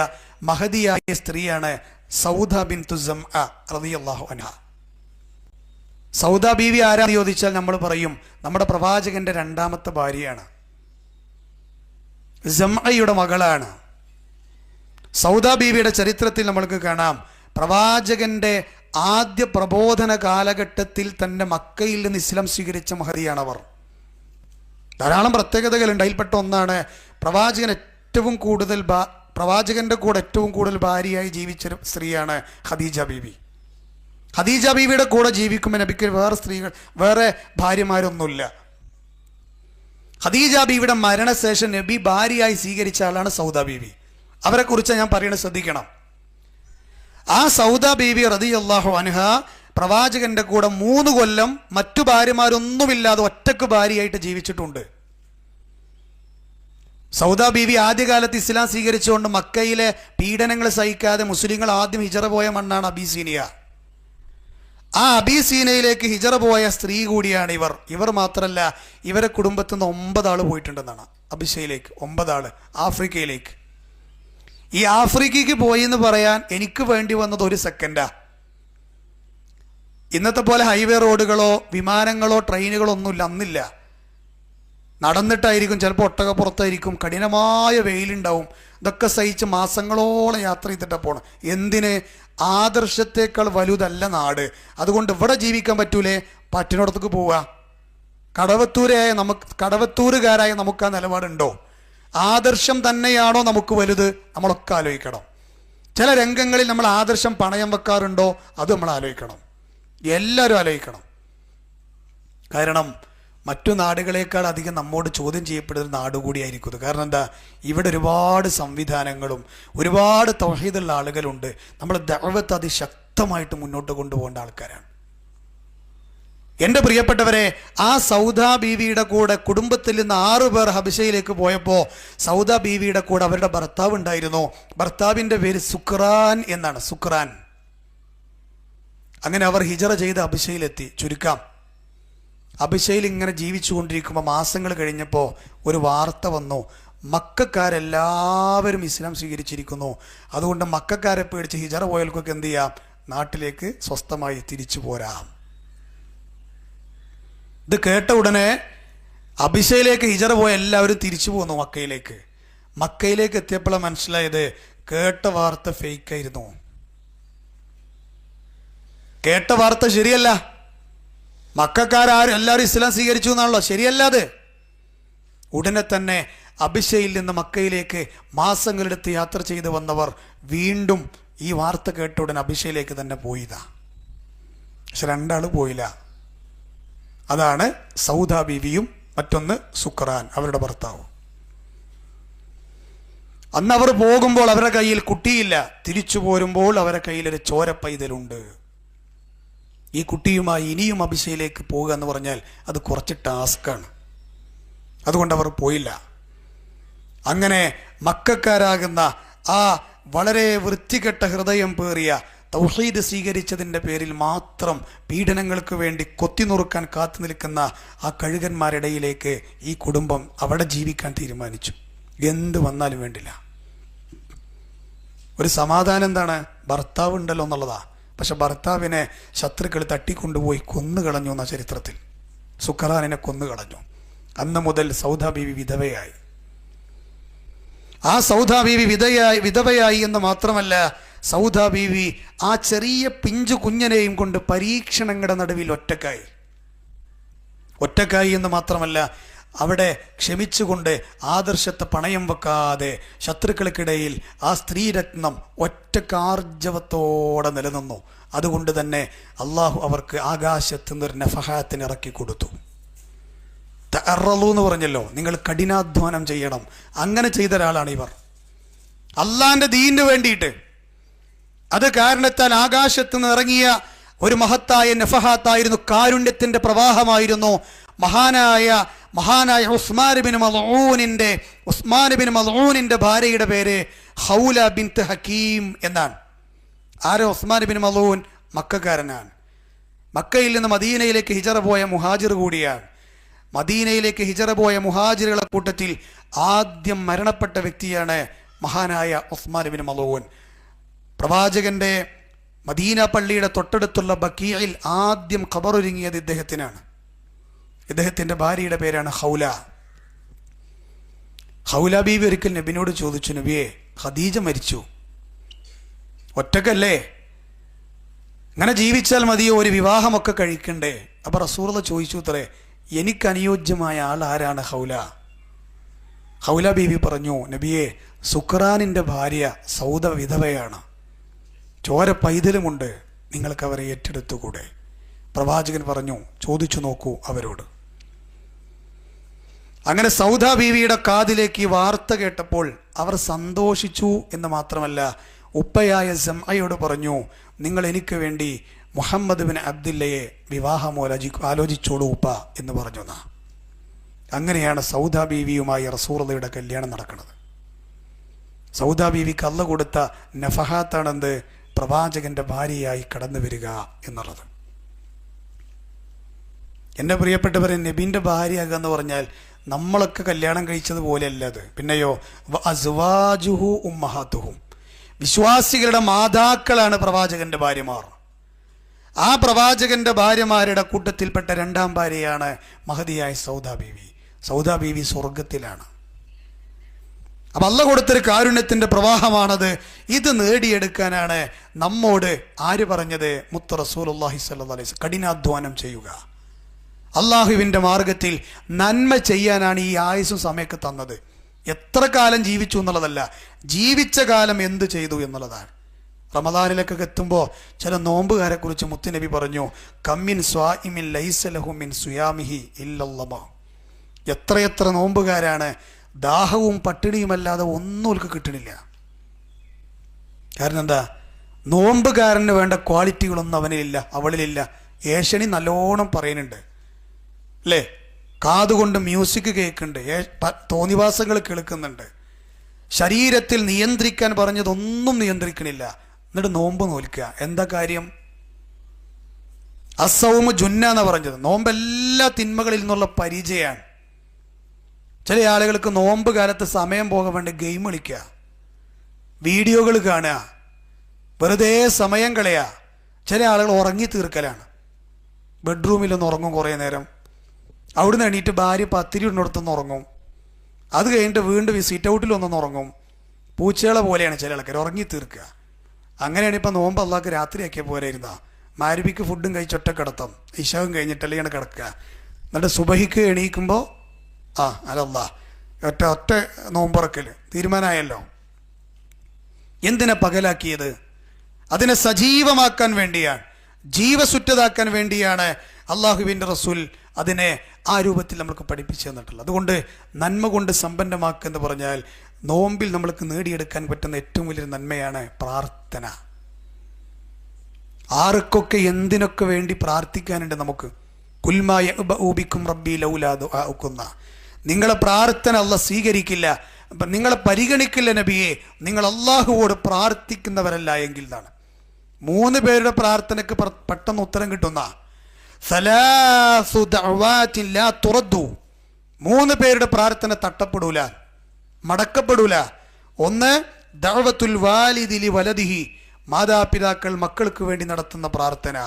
മഹദിയായ സ്ത്രീയാണ് സൗദ ബിൻതു സംഅ റളിയല്ലാഹു അൻഹ. സൗദ ബീവി ആരാന്ന് ചോദിച്ചാൽ നമ്മൾ പറയും നമ്മുടെ പ്രവാചകന്റെ 2ാമത്തെ ഭാര്യയാണ്, സംഅയുടെ മകളാണ്. സൗദ ബീവിയുടെ ചരിത്രത്തിൽ നമ്മൾക്ക് കാണാം, പ്രവാചകന്റെ ആദ്യ പ്രബോധന കാലഘട്ടത്തിൽ തന്നെ മക്കയിൽ നിന്ന് ഇസ്ലാം സ്വീകരിച്ച മഹദിയാണവർ. ധാരാളം പ്രത്യേകതകളുണ്ട്. അതിൽപ്പെട്ട ഒന്നാണ് പ്രവാചകന്റെ കൂടെ ഏറ്റവും കൂടുതൽ ഭാര്യയായി ജീവിച്ച സ്ത്രീയാണ് ഖദീജ ബീവി. ഖദീജ ബീവിയുടെ കൂടെ ജീവിക്കുമ്പോൾ നബിക്ക് വേറെ ഭാര്യമാരൊന്നുമില്ല. ഖദീജ ബീവിയുടെ മരണശേഷം നബി ഭാര്യയായി സ്വീകരിച്ച ആളാണ് സൗദ ബീവി. അവരെ കുറിച്ച് ഞാൻ പറയണത് ശ്രദ്ധിക്കണം. ആ സൗദ ബീവി റളിയല്ലാഹു അൻഹ പ്രവാചകന്റെ കൂടെ 3 കൊല്ലം മറ്റു ഭാര്യമാരൊന്നുമില്ലാതെ ഒറ്റക്ക് ഭാര്യയായിട്ട് ജീവിച്ചിട്ടുണ്ട്. സൗദ ബീവി ആദ്യകാലത്ത് ഇസ്ലാം സ്വീകരിച്ചുകൊണ്ട് മക്കയിലെ പീഡനങ്ങൾ സഹിക്കാതെ മുസ്ലിങ്ങൾ ആദ്യം ഹിജറ പോയ മണ്ണാണ് അബീസീനിയ. ആ അബീസീനയിലേക്ക് ഹിജറ പോയ സ്ത്രീ കൂടിയാണ് ഇവർ മാത്രമല്ല, ഇവരെ കുടുംബത്തിൽ നിന്ന് 9 ആൾ പോയിട്ടുണ്ടെന്നാണ് അബീസയിലേക്ക്. 9 ആൾ ആഫ്രിക്കയിലേക്ക്. ഈ ആഫ്രിക്കയ്ക്ക് പോയി എന്ന് പറയാൻ എനിക്ക് വേണ്ടി വന്നത് 1 സെക്കൻഡാ. ഇന്നത്തെ പോലെ ഹൈവേ റോഡുകളോ വിമാനങ്ങളോ ട്രെയിനുകളോ ഒന്നുമില്ല, അന്നില്ല. നടന്നിട്ടായിരിക്കും, ചിലപ്പോൾ ഒട്ടകപ്പുറത്തായിരിക്കും, കഠിനമായ വെയിലുണ്ടാവും. ഇതൊക്കെ സഹിച്ച് മാസങ്ങളോളം യാത്ര ചെയ്തിട്ടാണ് പോകണം. എന്തിന്? ആദർശത്തേക്കാൾ വലുതല്ല നാട്. അതുകൊണ്ട് ഇവിടെ ജീവിക്കാൻ പറ്റൂലേ, പറ്റിനോടത്തേക്ക് പോവുക. കടവത്തൂരുകാരായ നമുക്ക് ആ നിലപാടുണ്ടോ? ആദർശം തന്നെയാണോ നമുക്ക് വലുത്? നമ്മളൊക്കെ ആലോചിക്കണം. ചില രംഗങ്ങളിൽ നമ്മൾ ആദർശം പണയം വെക്കാറുണ്ടോ? അത് നമ്മൾ ആലോചിക്കണം. എല്ലാവരും ആലോചിക്കണം. കാരണം മറ്റു നാടുകളേക്കാൾ അധികം നമ്മോട് ചോദ്യം ചെയ്യപ്പെടുന്ന നാട് കൂടിയായിരിക്കും. കാരണം എന്താ? ഇവിടെ ഒരുപാട് സംവിധാനങ്ങളും ഒരുപാട് തൗഹീദുള്ള ആളുകളുണ്ട്. നമ്മൾ ദഅവത്ത് അതിശക്തമായിട്ട് മുന്നോട്ട് കൊണ്ടുപോകേണ്ട ആൾക്കാരാണ്. എൻ്റെ പ്രിയപ്പെട്ടവരെ, ആ സൗദാ ബീവിയുടെ കൂടെ കുടുംബത്തിൽ നിന്ന് 6 പേർ ഹബശയിലേക്ക് പോയപ്പോൾ സൗദാ ബീവിയുടെ കൂടെ അവരുടെ ഭർത്താവ് ഉണ്ടായിരുന്നു. ഭർത്താവിൻ്റെ പേര് സുക്രാൻ എന്നാണ്. സുക്രാൻ. അങ്ങനെ അവർ ഹിജറ ചെയ്ത് ഹബശയിലെത്തി. ചുരുക്കാം, ഹബശയിൽ ഇങ്ങനെ ജീവിച്ചു കൊണ്ടിരിക്കുമ്പോൾ മാസങ്ങൾ കഴിഞ്ഞപ്പോൾ ഒരു വാർത്ത വന്നു. മക്കക്കാരെല്ലാവരും ഇസ്ലാം സ്വീകരിച്ചിരിക്കുന്നു. അതുകൊണ്ട് മക്കക്കാരെ പേടിച്ച് ഹിജറ പോയവർക്കൊക്കെ എന്ത് ചെയ്യാം? നാട്ടിലേക്ക് സ്വസ്ഥമായി തിരിച്ചു പോരാം. ഇത് കേട്ട ഉടനെ അബിഷയിലേക്ക് ഹിജറ പോയ എല്ലാവരും തിരിച്ചു പോന്നു മക്കയിലേക്ക്. മക്കയിലേക്ക് എത്തിയപ്പോഴാണ് മനസ്സിലായത് കേട്ട വാർത്ത ഫേക്കായിരുന്നു. കേട്ട വാർത്ത ശരിയല്ല. മക്കാരും എല്ലാവരും ഇസ്ലാം സ്വീകരിച്ചു എന്നാണല്ലോ, ശരിയല്ലാതെ. ഉടനെ തന്നെ അബിഷയിൽ നിന്ന് മക്കയിലേക്ക് മാസങ്ങളെടുത്ത് യാത്ര ചെയ്ത് വന്നവർ വീണ്ടും ഈ വാർത്ത കേട്ട ഉടനെ അബിഷയിലേക്ക് തന്നെ പോയതാ. പക്ഷെ 2 ആള് പോയില്ല. അതാണ് സൗദാ ബീവിയും മറ്റൊന്ന് സുക്രാൻ, അവരുടെ ഭർത്താവ്. അന്ന് അവർ പോകുമ്പോൾ അവരുടെ കയ്യിൽ കുട്ടിയില്ല. തിരിച്ചു പോരുമ്പോൾ അവരുടെ കയ്യിൽ ഒരു ചോരപ്പൈതലുണ്ട്. ഈ കുട്ടിയുമായി ഇനിയും അബിഷയിലേക്ക് പോകുക എന്ന് പറഞ്ഞാൽ അത് കുറച്ച് ടാസ്ക്കാണ്. അതുകൊണ്ട് അവർ പോയില്ല. അങ്ങനെ മക്കക്കാരാകുന്ന ആ വളരെ വൃത്തികെട്ട ഹൃദയം പേറിയ തൗഹീദ് സ്വീകരിച്ചതിൻ്റെ പേരിൽ മാത്രം പീഡനങ്ങൾക്ക് വേണ്ടി കൊത്തിനുറുക്കാൻ കാത്തു നിൽക്കുന്ന ആ കഴുകന്മാരിടയിലേക്ക് ഈ കുടുംബം അവിടെ ജീവിക്കാൻ തീരുമാനിച്ചു. എന്ത് വന്നാലും വേണ്ടില്ല. ഒരു സമാധാനം എന്താണ്? ഭർത്താവ് ഉണ്ടല്ലോ എന്നുള്ളതാ. പക്ഷെ ഭർത്താവിനെ ശത്രുക്കൾ തട്ടിക്കൊണ്ടുപോയി കൊന്നുകളഞ്ഞു എന്ന ചരിത്രത്തിൽ. സുക്രാനിനെ കൊന്നുകളഞ്ഞു. അന്ന് മുതൽ സൗദാ ബീവി വിധവയായി. ആ സൗദാ ബീവി വിധവയായി എന്ന് മാത്രമല്ല, സൗദാ ബീവി ആ ചെറിയ പിഞ്ചു കുഞ്ഞിനെയും കൊണ്ട് പരീക്ഷണങ്ങളുടെ നടുവിൽ ഒറ്റക്കായി എന്ന് മാത്രമല്ല, അവിടെ ക്ഷമിച്ചുകൊണ്ട് ആദർശത്തെ പണയം വെക്കാതെ ശത്രുക്കൾക്കിടയിൽ ആ സ്ത്രീരത്നം ഒറ്റക്കാർജവത്തോടെ നിലനിന്നു. അതുകൊണ്ട് തന്നെ അള്ളാഹു അവർക്ക് ആകാശത്ത് നിന്നൊരു നഫഹാത്തിന് ഇറക്കി കൊടുത്തു. തഅറളു എന്ന് പറഞ്ഞല്ലോ, നിങ്ങൾ കഠിനാധ്വാനം ചെയ്യണം. അങ്ങനെ ചെയ്ത ഒരാളാണ് ഇവർ, അള്ളാന്റെ ദീനിന് വേണ്ടിയിട്ട്. അത് കാരണത്താൽ ആകാശത്ത് നിന്ന് ഇറങ്ങിയ ഒരു മഹത്തായ നഫഹാത്തായിരുന്നു, കാരുണ്യത്തിന്റെ പ്രവാഹമായിരുന്നു. മഹാനായ ഉസ്മാൻ ബിൻ മൽഊനിന്റെ ഭാര്യയുടെ പേര് ഹൗല ബിൻത് ഹക്കീം എന്നാണ്. ആരോ? ഉസ്മാൻ ബിൻ മൽഊൻ മക്കക്കാരനാണ്. മക്കയിൽ നിന്ന് മദീനയിലേക്ക് ഹിജറ പോയ മുഹാജിർ കൂടിയാണ്. മദീനയിലേക്ക് ഹിജറ പോയ മുഹാജിറുകളുടെ കൂട്ടത്തിൽ ആദ്യം മരണപ്പെട്ട വ്യക്തിയാണ് മഹാനായ ഉസ്മാൻ ബിൻ മൽഊൻ. പ്രവാചകന്റെ മദീന പള്ളിയുടെ തൊട്ടടുത്തുള്ള ബക്കീയിൽ ആദ്യം ഖബറൊരുങ്ങിയത് ഇദ്ദേഹത്തിനാണ്. ഇദ്ദേഹത്തിന്റെ ഭാര്യയുടെ പേരാണ് ഹൗല. ഹൗല ബീവി ഒരിക്കൽ നബിനോട് ചോദിച്ചു, നബിയെ, ഖദീജ മരിച്ചു, ഒറ്റക്കല്ലേ, അങ്ങനെ ജീവിച്ചാൽ മതിയോ, ഒരു വിവാഹമൊക്കെ കഴിക്കണ്ടേ? അപ്പൊ റസൂലുള്ളാഹി ചോദിച്ചു അത്രേ, എനിക്ക് അനുയോജ്യമായ ആൾ ആരാണ് ഹൗല? ഹൗല ബീവി പറഞ്ഞു, നബിയെ, സുക്രാനിന്റെ ഭാര്യ സൗദ വിധവയാണ്, ചോര പൈതലുമുണ്ട്, നിങ്ങൾക്ക് അവരെ ഏറ്റെടുത്തുകൂടെ? പ്രവാചകൻ പറഞ്ഞു, ചോദിച്ചു നോക്കൂ അവരോട്. അങ്ങനെ സൗദാ ബീവിയുടെ കാതിലേക്ക് ഈ വാർത്ത കേട്ടപ്പോൾ അവർ സന്തോഷിച്ചു എന്ന് മാത്രമല്ല, ഉപ്പയായ സംഅയോട് പറഞ്ഞു, നിങ്ങൾ എനിക്ക് വേണ്ടി മുഹമ്മദ് ബിൻ അബ്ദുല്ലയെ വിവാഹം ആലോചിച്ചോളൂ ഉപ്പ എന്ന് പറഞ്ഞു. അങ്ങനെയാണ് സൗദാ ബീവിയുമായി റസൂലുള്ളാഹിയുടെ കല്യാണം നടക്കുന്നത്. സൗദാ ബീവിക്ക് അല്ലാഹു കൊടുത്ത നഫഹാത്താണെന്ത്? പ്രവാചകന്റെ ഭാര്യയായി കടന്നു വരിക എന്നുള്ളത്. എൻ്റെ പ്രിയപ്പെട്ടവരെ, നബീൻ്റെ ഭാര്യയാകുക എന്ന് പറഞ്ഞാൽ നമ്മളൊക്കെ കല്യാണം കഴിച്ചതുപോലെയല്ല അത്. പിന്നെയോ, അസ്വാജുഹു ഉമ്മഹാത്തുഹും, വിശ്വാസികളുടെ മാതാക്കളാണ് പ്രവാചകന്റെ ഭാര്യമാർ. ആ പ്രവാചകന്റെ ഭാര്യമാരുടെ കൂട്ടത്തിൽപ്പെട്ട 2ാം ഭാര്യയാണ് മഹദിയായ സൗദാ ബീവി. സൗദാ ബീവി സ്വർഗത്തിലാണ്. അപ്പൊ അല്ലാഹു കൊടുത്തൊരു കാരുണ്യത്തിന്റെ പ്രവാഹമാണത്. ഇത് നേടിയെടുക്കാനാണ് നമ്മോട് ആര് പറഞ്ഞത്? മുത്ത് റസൂലുള്ളാഹി സ്വല്ലല്ലാഹു അലൈഹി വസല്ലം, കഠിനാധ്വാനം ചെയ്യുക. അള്ളാഹുവിൻ്റെ മാർഗത്തിൽ നന്മ ചെയ്യാനാണ് ഈ ആയുസ്സും സമയമൊക്കെ തന്നത്. എത്ര കാലം ജീവിച്ചു എന്നുള്ളതല്ല, ജീവിച്ച കാലം എന്ത് ചെയ്തു എന്നുള്ളതാണ്. റമദാനിലൊക്കെ എത്തുമ്പോൾ ചില നോമ്പുകാരെ കുറിച്ച് മുത്തുനബി പറഞ്ഞു, കമ്മിൻ സ്വാഇമിൻ ലൈസ ലഹു മിൻ സുയാമിഹി ഇല്ലല്ലാഹ്. എത്രയെത്ര നോമ്പുകാരാണ് ദാഹവും പട്ടിണിയുമല്ലാതെ ഒന്നും അവർക്ക് കിട്ടണില്ല. കാരണം എന്താ? നോമ്പുകാരന് വേണ്ട ക്വാളിറ്റികളൊന്നും അവനിലില്ല, അവളിലില്ല. ഏഷണി നല്ലോണം പറയുന്നുണ്ട് അല്ലേ, കാതുകൊണ്ട് മ്യൂസിക് കേൾക്കുന്നുണ്ട്, തോന്നിവാസങ്ങൾ കേൾക്കുന്നുണ്ട്, ശരീരത്തിൽ നിയന്ത്രിക്കാൻ പറഞ്ഞതൊന്നും നിയന്ത്രിക്കണില്ല, എന്നിട്ട് നോമ്പ് നോൽക്കുക. എന്താ കാര്യം? അസൗമു ജുന്ന എന്ന് പറഞ്ഞത് നോമ്പ് എല്ലാ തിന്മകളിൽ നിന്നുള്ള പരിചയമാണ്. ചില ആളുകൾക്ക് നോമ്പ് കാലത്ത് സമയം പോകാൻ വേണ്ടി ഗെയിം കളിക്കുക, വീഡിയോകൾ കാണുക, വെറുതെ സമയം കളയുക. ചില ആളുകൾ ഉറങ്ങി തീർക്കലാണ്. ബെഡ്റൂമിലൊന്ന് ഉറങ്ങും കുറേ നേരം, അവിടുന്ന് എണീറ്റ് ഭാര്യ പത്തിരി ഇടുന്നിടത്തൊന്ന് ഉറങ്ങും, അത് കഴിഞ്ഞിട്ട് വീണ്ടും സീറ്റ് ഔട്ടിലൊന്നൊന്ന് ഉറങ്ങും. പൂച്ചകളെ പോലെയാണ് ചില ആൾക്കാർ ഉറങ്ങി തീർക്കുക. അങ്ങനെയാണ് ഇപ്പം നോമ്പ് അള്ളാഹ്ക്ക് രാത്രിയാക്കിയ പോരായിരുന്ന മാരുബിക്ക് ഫുഡും കഴിച്ചൊറ്റ കിടത്തം, ഇശാവും കഴിഞ്ഞിട്ടല്ലാണ് കിടക്കുക. എന്നിട്ട് സുബഹിക്ക് എണീക്കുമ്പോൾ അല്ല ഒറ്റ നോമ്പുറക്കൽ തീരുമാനമായല്ലോ. എന്തിനാ പകലാക്കിയത്? അതിനെ സജീവമാക്കാൻ വേണ്ടിയാണ്, ജീവസുറ്റതാക്കാൻ വേണ്ടിയാണ് അള്ളാഹുവിൻ്റെ റസൂൽ അതിനെ ആ രൂപത്തിൽ നമ്മൾക്ക് പഠിപ്പിച്ചു തന്നിട്ടുള്ളത്. അതുകൊണ്ട് നന്മ കൊണ്ട് സമ്പന്നമാക്കുക എന്ന് പറഞ്ഞാൽ നോമ്പിൽ നമ്മൾക്ക് നേടിയെടുക്കാൻ പറ്റുന്ന ഏറ്റവും വലിയൊരു നന്മയാണ് പ്രാർത്ഥന. ആർക്കൊക്കെ എന്തിനൊക്കെ വേണ്ടി പ്രാർത്ഥിക്കാനുണ്ട് നമുക്ക്. കുൽമായ ഊബിക്കും റബ്ബി ലൗലാ ദുആഉകുന്ന. നിങ്ങളെ പ്രാർത്ഥന അള്ളാഹ് സ്വീകരിക്കില്ല, നിങ്ങളെ പരിഗണിക്കില്ല നബിയെ, നിങ്ങൾ അള്ളാഹുവോട് പ്രാർത്ഥിക്കുന്നവരല്ല എങ്കിൽ എന്നാണ്. 3 പേരുടെ പ്രാർത്ഥനയ്ക്ക് പെട്ടെന്ന് ഉത്തരം കിട്ടുന്ന സലാസു ദഅവാതിൻ ലാ തുറദ്ദു. 3 പേരുടെ പ്രാർത്ഥന തട്ടപ്പെടൂല, മടക്കപ്പെടൂല. ഒന്ന് ദഅവത്തുൽ വാലിദി ലി വലദിഹി, മാതാപിതാക്കൾ മക്കൾക്ക് വേണ്ടി നടത്തുന്ന പ്രാർത്ഥന.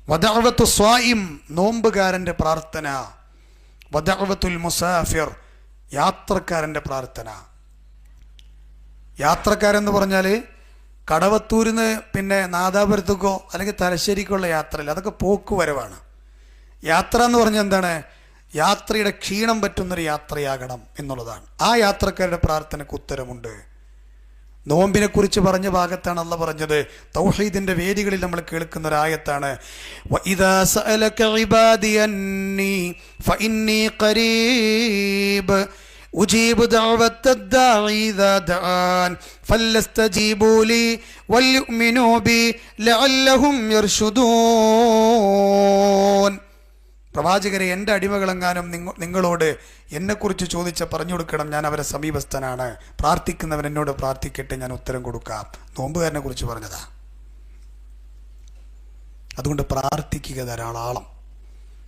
വദഅവത്തു സ്വായിം, നോമ്പുകാരൻ്റെ പ്രാർത്ഥന. വദഅവത്തുൽ മുസാഫിർ, യാത്രക്കാരൻ്റെ പ്രാർത്ഥന. യാത്രക്കാരെന്ന് പറഞ്ഞാൽ കടവത്തൂരിന്ന് പിന്നെ നാദാപുരത്തേക്കോ അല്ലെങ്കിൽ തലശ്ശേരിക്കുള്ള യാത്രയില്ല, അതൊക്കെ പോക്ക് വരവാണ്. യാത്ര എന്ന് പറഞ്ഞാൽ എന്താണ്? യാത്രയുടെ ക്ഷീണം പറ്റുന്നൊരു യാത്രയാകണം എന്നുള്ളതാണ്. ആ യാത്രക്കാരുടെ പ്രാർത്ഥനയ്ക്ക് ഉത്തരമുണ്ട്. നോമ്പിനെ കുറിച്ച് പറഞ്ഞ ഭാഗത്താണ് അള്ളാഹ് പറഞ്ഞത്. തൗഹീദിന്റെ വേദികളിൽ നമ്മൾ കേൾക്കുന്ന ഒരു ആയത്താണ്, വഇദാ സഅലക ഇബാദി അന്നി ഫഇന്നി ഖരീബ് ഉജീബു ദഅവത്തദ് ദാഇ ഇദാ ദഅൻ ഫലസ്തജീബൂ ലി വൽയുഅ്മിനൂ ബി ലഅല്ലഹും യർഷുദൂൻ. പ്രവാചകരെ, എൻ്റെ അടിമകളെങ്ങാനും നിങ്ങളോട് എന്നെക്കുറിച്ച് ചോദിച്ച പറഞ്ഞു കൊടുക്കണം, ഞാൻ അവരെ സമീപസ്ഥനാണ്, പ്രാർത്ഥിക്കുന്നവൻ എന്നോട് പ്രാർത്ഥിക്കട്ടെ, ഞാൻ ഉത്തരം കൊടുക്കാം. നോമ്പുകാരനെ കുറിച്ച് പറഞ്ഞതാ. അതുകൊണ്ട് പ്രാർത്ഥിക്കുക ധാരാളം.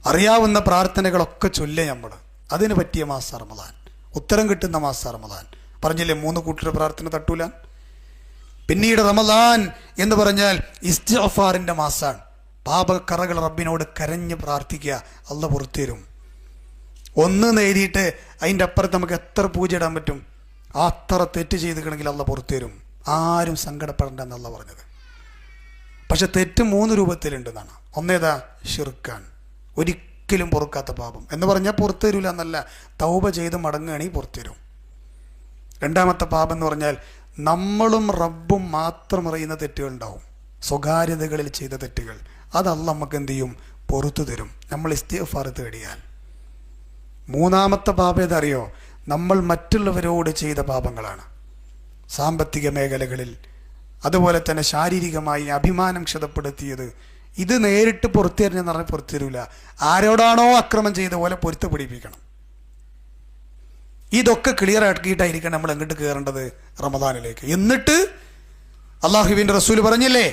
അറിയാവുന്ന പ്രാർത്ഥനകളൊക്കെ ചൊല്ലേ നമ്മൾ. അതിന് പറ്റിയ മാസം റമദാൻ, ഉത്തരം കിട്ടുന്ന മാസം റമദാൻ. പറഞ്ഞില്ലേ 3 കൂട്ടരുടെ പ്രാർത്ഥന തട്ടൂല. പിന്നീട് റമദാൻ എന്ന് പറഞ്ഞാൽ ഇസ്തിഗ്ഫാറിന്റെ മാസമാണ്. പാപക്കറകൾ റബ്ബിനോട് കരഞ്ഞ് പ്രാർത്ഥിക്കുക, അള്ളാഹ് പുറത്തുതരും. ഒന്ന് നേരിയിട്ട് അതിൻ്റെ അപ്പുറത്ത് നമുക്ക് എത്ര പൂജ ഇടാൻ പറ്റും? അത്ര തെറ്റ് ചെയ്തിട്ടുണ്ടെങ്കിൽ അള്ളാഹ് പുറത്തുതരും. ആരും സങ്കടപ്പെടേണ്ട എന്നല്ല പറഞ്ഞത്. പക്ഷെ തെറ്റ് 3 രൂപത്തിലുണ്ടെന്നാണ്. ഒന്നേതാ? ഷിർക്കാണ്, ഒരിക്കലും പൊറുക്കാത്ത പാപം എന്ന് പറഞ്ഞാൽ പുറത്തു തരൂല എന്നല്ല, തൗബ ചെയ്ത് മടങ്ങുകയാണെങ്കിൽ പുറത്തു തരും. രണ്ടാമത്തെ പാപം എന്ന് പറഞ്ഞാൽ നമ്മളും റബ്ബും മാത്രം അറിയുന്ന തെറ്റുകൾ ഉണ്ടാവും, സ്വകാര്യതകളിൽ ചെയ്ത തെറ്റുകൾ. അത് അള്ളാഹ് നമുക്ക് എന്ത് ചെയ്യും? പുറത്തു തരും, നമ്മൾ ഇസ്തിഗ്ഫാർ തേടിയാൽ. മൂന്നാമത്തെ പാപം ഏതറിയോ? നമ്മൾ മറ്റുള്ളവരോട് ചെയ്ത പാപങ്ങളാണ്. സാമ്പത്തിക മേഖലകളിൽ, അതുപോലെ തന്നെ ശാരീരികമായി അഭിമാനം ക്ഷതപ്പെടുത്തിയത്. ഇത് നേരിട്ട് പുറത്തു തരുന്നെന്ന് പറഞ്ഞാൽ പുറത്തു തരൂല. ആരോടാണോ അക്രമം ചെയ്ത പോലെ പൊരുത്ത് പിടിപ്പിക്കണം. ഇതൊക്കെ ക്ലിയർ ആക്കിയിട്ടായിരിക്കണം നമ്മൾ എങ്ങോട്ട് കയറേണ്ടത്? റമദാനിലേക്ക്. എന്നിട്ട് അള്ളാഹുവിൻ്റെ റസൂൽ പറഞ്ഞില്ലേ,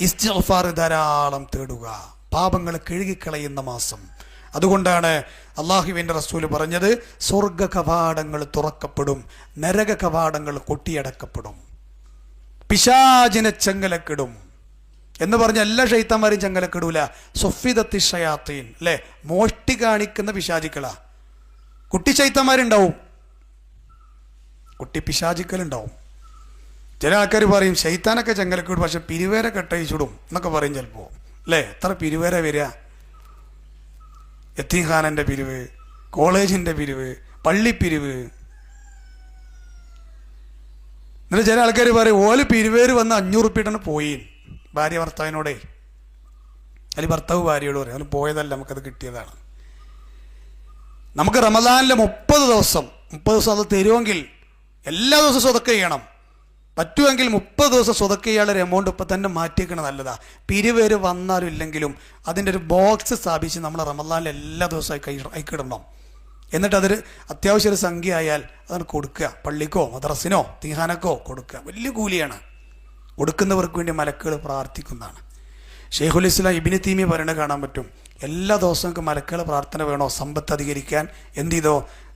ഇസ്തിഗ്ഫാർ ധാരാളം തേടുക, പാപങ്ങൾ കഴുകിക്കളയുന്ന മാസം. അതുകൊണ്ടാണ് അള്ളാഹുവിൻ്റെ റസൂൽ പറഞ്ഞത്, സ്വർഗ കവാടങ്ങൾ തുറക്കപ്പെടും, നരക കവാടങ്ങൾ കൊട്ടിയടക്കപ്പെടും, പിശാചിനെ ചെങ്കലക്കിടും എന്ന് പറഞ്ഞ എല്ലാ ശൈത്താന്മാരെയും ചെങ്കലക്കിടൂല. സുഫിദത്തി ഷയാത്തീൻ, അല്ലേ? മോഷ്ടി കാണിക്കുന്ന പിശാചിക്കളാ. കുട്ടി ശൈത്താന്മാരുണ്ടാവും, കുട്ടി പിശാചിക്കലുണ്ടാവും. ചില ആൾക്കാർ പറയും ശൈത്താനൊക്കെ ചെങ്കലക്കിടും, പക്ഷെ പിരിവേര കെട്ടയിച്ചിടും എന്നൊക്കെ പറയും ചിലപ്പോൾ, അല്ലേ? എത്ര പിരിവേര വരിക? യത്തീംഖാനൻ്റെ പിരിവ്, കോളേജിൻ്റെ പിരിവ്, പള്ളിപ്പിരിവ്. എന്നിട്ട് ചില ആൾക്കാർ പറയും ഓല് പിരിവേര് വന്ന് 500 ഉറുപ്പിട്ടാണ് പോയി. ഭാര്യ ഭർത്താവിനോടേ, അല്ലെങ്കിൽ ഭർത്താവ് ഭാര്യയോട് പറയും അവന് പോയതല്ല, നമുക്കത് കിട്ടിയതാണ്. നമുക്ക് റമദാനിലെ 30 ദിവസം അത് തരുമെങ്കിൽ എല്ലാ ദിവസവും സ്വതക്ക ചെയ്യണം. പറ്റുമെങ്കിൽ 30 ദിവസം സ്വതക്ക ചെയ്യാനുള്ള എമൗണ്ട് ഇപ്പം തന്നെ മാറ്റിയേക്കണം, നല്ലതാ. പിരിവേര് വന്നാലും ഇല്ലെങ്കിലും അതിൻ്റെ ഒരു ബോക്സ് സ്ഥാപിച്ച് നമ്മൾ റമദാനിൽ എല്ലാ ദിവസവും അയക്കിടണം. എന്നിട്ട് അതൊരു അത്യാവശ്യം ഒരു സംഖ്യ ആയാൽ അതാണ് കൊടുക്കുക. പള്ളിക്കോ മദ്രസിനോ തീഹാനക്കോ കൊടുക്കുക. വലിയ കൂലിയാണ്. കൊടുക്കുന്നവർക്ക് വേണ്ടി മലക്കുകൾ പ്രാർത്ഥിക്കുന്നതാണ്. ഷെയ്ഖുൽ ഇസ്ലാം ഇബ്നു തൈമിയ്യ പറയുന്നത് കാണാൻ പറ്റും. എല്ലാ ദിവസവും നമുക്ക് മലക്കുകൾ പ്രാർത്ഥന വേണോ സമ്പത്ത് അധികരിക്കാൻ, എന്ത് ചെയ്തോ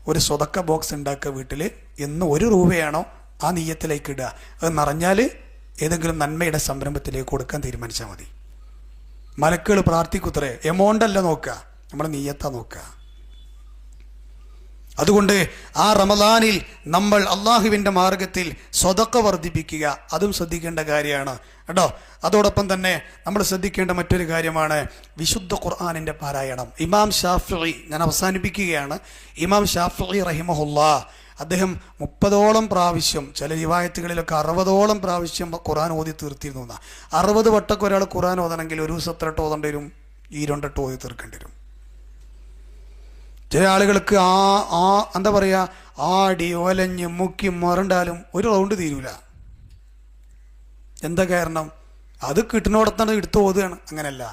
ഒരു സ്വതക്ക ബോക്സ് ഉണ്ടാക്കുക വീട്ടിൽ. എന്ന് 1 രൂപയാണോ ആ നീയത്തിലേക്ക് ഇടുക. അത് നിറഞ്ഞാൽ ഏതെങ്കിലും നന്മയുടെ സംരംഭത്തിലേക്ക് കൊടുക്കാൻ തീരുമാനിച്ചാൽ മതി. മലക്കുകൾ പ്രാർത്ഥിക്കുത്രേ. എമൗണ്ട് അല്ല നോക്കുക, നമ്മുടെ നീയത്താ നോക്കുക. അതുകൊണ്ട് ആ റമദാനിൽ നമ്മൾ അള്ളാഹുവിൻ്റെ മാർഗത്തിൽ സ്വതക്ക വർദ്ധിപ്പിക്കുക, അതും ശ്രദ്ധിക്കേണ്ട കാര്യമാണ് കേട്ടോ. അതോടൊപ്പം തന്നെ നമ്മൾ ശ്രദ്ധിക്കേണ്ട മറ്റൊരു കാര്യമാണ് വിശുദ്ധ ഖുർആനിൻ്റെ പാരായണം. ഇമാം ഷാഫിഈ, ഞാൻ അവസാനിപ്പിക്കുകയാണ്, ഇമാം ഷാഫിഈ റഹിമഹുല്ലാ അദ്ദേഹം 30ഓളം പ്രാവശ്യം, ചില റിവായത്തുകളിലൊക്കെ 60ഓളം പ്രാവശ്യം ഖുർആൻ ഓതി തീർത്തിരുന്നു. 60 വട്ടമൊക്കെ ഒരാൾ ഖുർആൻ ഓതണമെങ്കിൽ ഒരു ദിവസം എത്ര വട്ടം ഓതേണ്ടി വരും? 2 വട്ടം ഓതി തീർക്കേണ്ടി വരും. ചില ആളുകൾക്ക് എന്താ പറയുക, ആടി ഒലഞ്ഞ് മുക്കി മറണ്ടാലും ഒരു റൗണ്ട് തീരൂല. എന്താ കാരണം? അത് കിട്ടുന്നോടത്താണ് എടുത്ത് ഓതുകയാണ്. അങ്ങനെയല്ല,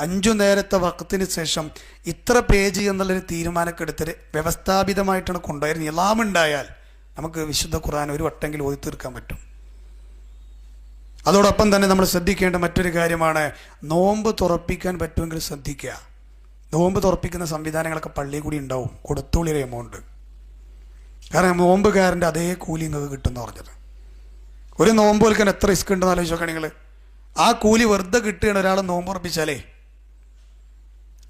5 നേരത്തെ വഖത്തിന് ശേഷം ഇത്ര പേജ് എന്നുള്ളൊരു തീരുമാനമൊക്കെ എടുത്തിട്ട് വ്യവസ്ഥാപിതമായിട്ടാണ് കൊണ്ടുപോയത്. നിലാമുണ്ടായാൽ നമുക്ക് വിശുദ്ധ ഖുർആൻ ഒരു വട്ടെങ്കിലും ഓതി തീർക്കാൻ പറ്റും. അതോടൊപ്പം തന്നെ നമ്മൾ ശ്രദ്ധിക്കേണ്ട മറ്റൊരു കാര്യമാണ് നോമ്പ് തുറപ്പിക്കാൻ പറ്റുമെങ്കിൽ ശ്രദ്ധിക്കുക. നോമ്പ് തുറപ്പിക്കുന്ന സംവിധാനങ്ങളൊക്കെ പള്ളിയിൽ കൂടി ഉണ്ടാവും. കൊടുത്തോളിയൊരു എമൗണ്ട്. കാരണം നോമ്പുകാരൻ്റെ അതേ കൂലി നിങ്ങൾക്ക് കിട്ടുമെന്ന് പറഞ്ഞത്. ഒരു നോമ്പ് വിൽക്കാൻ എത്ര റിസ്ക് ഉണ്ടെന്ന് ആലോചിച്ചോക്കാം നിങ്ങൾ. ആ കൂലി വെറുതെ കിട്ടുകയാണ് ഒരാൾ നോമ്പ് ഉറപ്പിച്ചാലേ.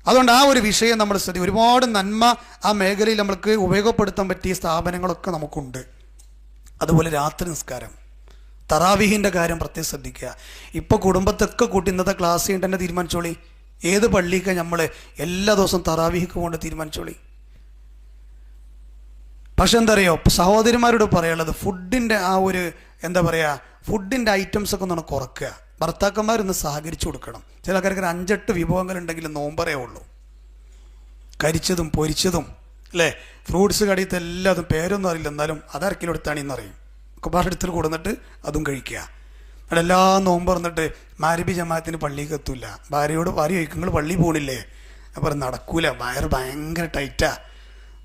അതുകൊണ്ട് ആ ഒരു വിഷയം നമ്മൾ ശ്രദ്ധിക്കും. ഒരുപാട് നന്മ ആ മേഖലയിൽ നമ്മൾക്ക് ഉപയോഗപ്പെടുത്താൻ പറ്റിയ സ്ഥാപനങ്ങളൊക്കെ നമുക്കുണ്ട്. അതുപോലെ രാത്രി നിസ്കാരം, തറാവീഹിൻ്റെ കാര്യം പ്രത്യേകം ശ്രദ്ധിക്കുക. ഇപ്പോൾ കുടുംബത്തൊക്കെ കൂട്ടി ഇന്നത്തെ ക്ലാസ് ചെയ്യേണ്ട തന്നെ തീരുമാനിച്ചോളി. ഏത് പള്ളിക്ക് നമ്മൾ എല്ലാ ദിവസവും തറാവീഹിക്ക് കൊണ്ട് തീരുമാനിച്ചോളി. പക്ഷെ എന്താ അറിയോ, സഹോദരിമാരോട് പറയാനുള്ളത് ഫുഡിൻ്റെ ആ ഒരു എന്താ പറയുക, ഫുഡിൻ്റെ ഐറ്റംസൊക്കെ ഒന്ന് കുറക്കുക. ഭർത്താക്കന്മാരൊന്ന് സഹകരിച്ചു കൊടുക്കണം. ചില ആൾക്കാർക്ക് 5-8 വിഭവങ്ങൾ ഉണ്ടെങ്കിൽ നോമ്പറേ ഉള്ളൂ. കരിച്ചതും പൊരിച്ചതും അല്ലേ, ഫ്രൂട്ട്സ് കടിയത്ത് എല്ലാതും പേരൊന്നും അറിയില്ല, എന്നാലും അതരക്കിലോ എടുത്താണെന്ന് അറിയും. കുബാറെടുത്തിൽ കൊടുന്നിട്ട് അതും കഴിക്കുക. അവിടെ എല്ലാ നോമ്പ് പറഞ്ഞിട്ട് മാരിബി ജമാഅത്തിന് പള്ളിക്ക് എത്തൂല. ഭാര്യ ചോദിക്കും നിങ്ങൾ പള്ളി പോകണില്ലേ? അപ്പോൾ നടക്കൂല, വയറ് ഭയങ്കര ടൈറ്റാ.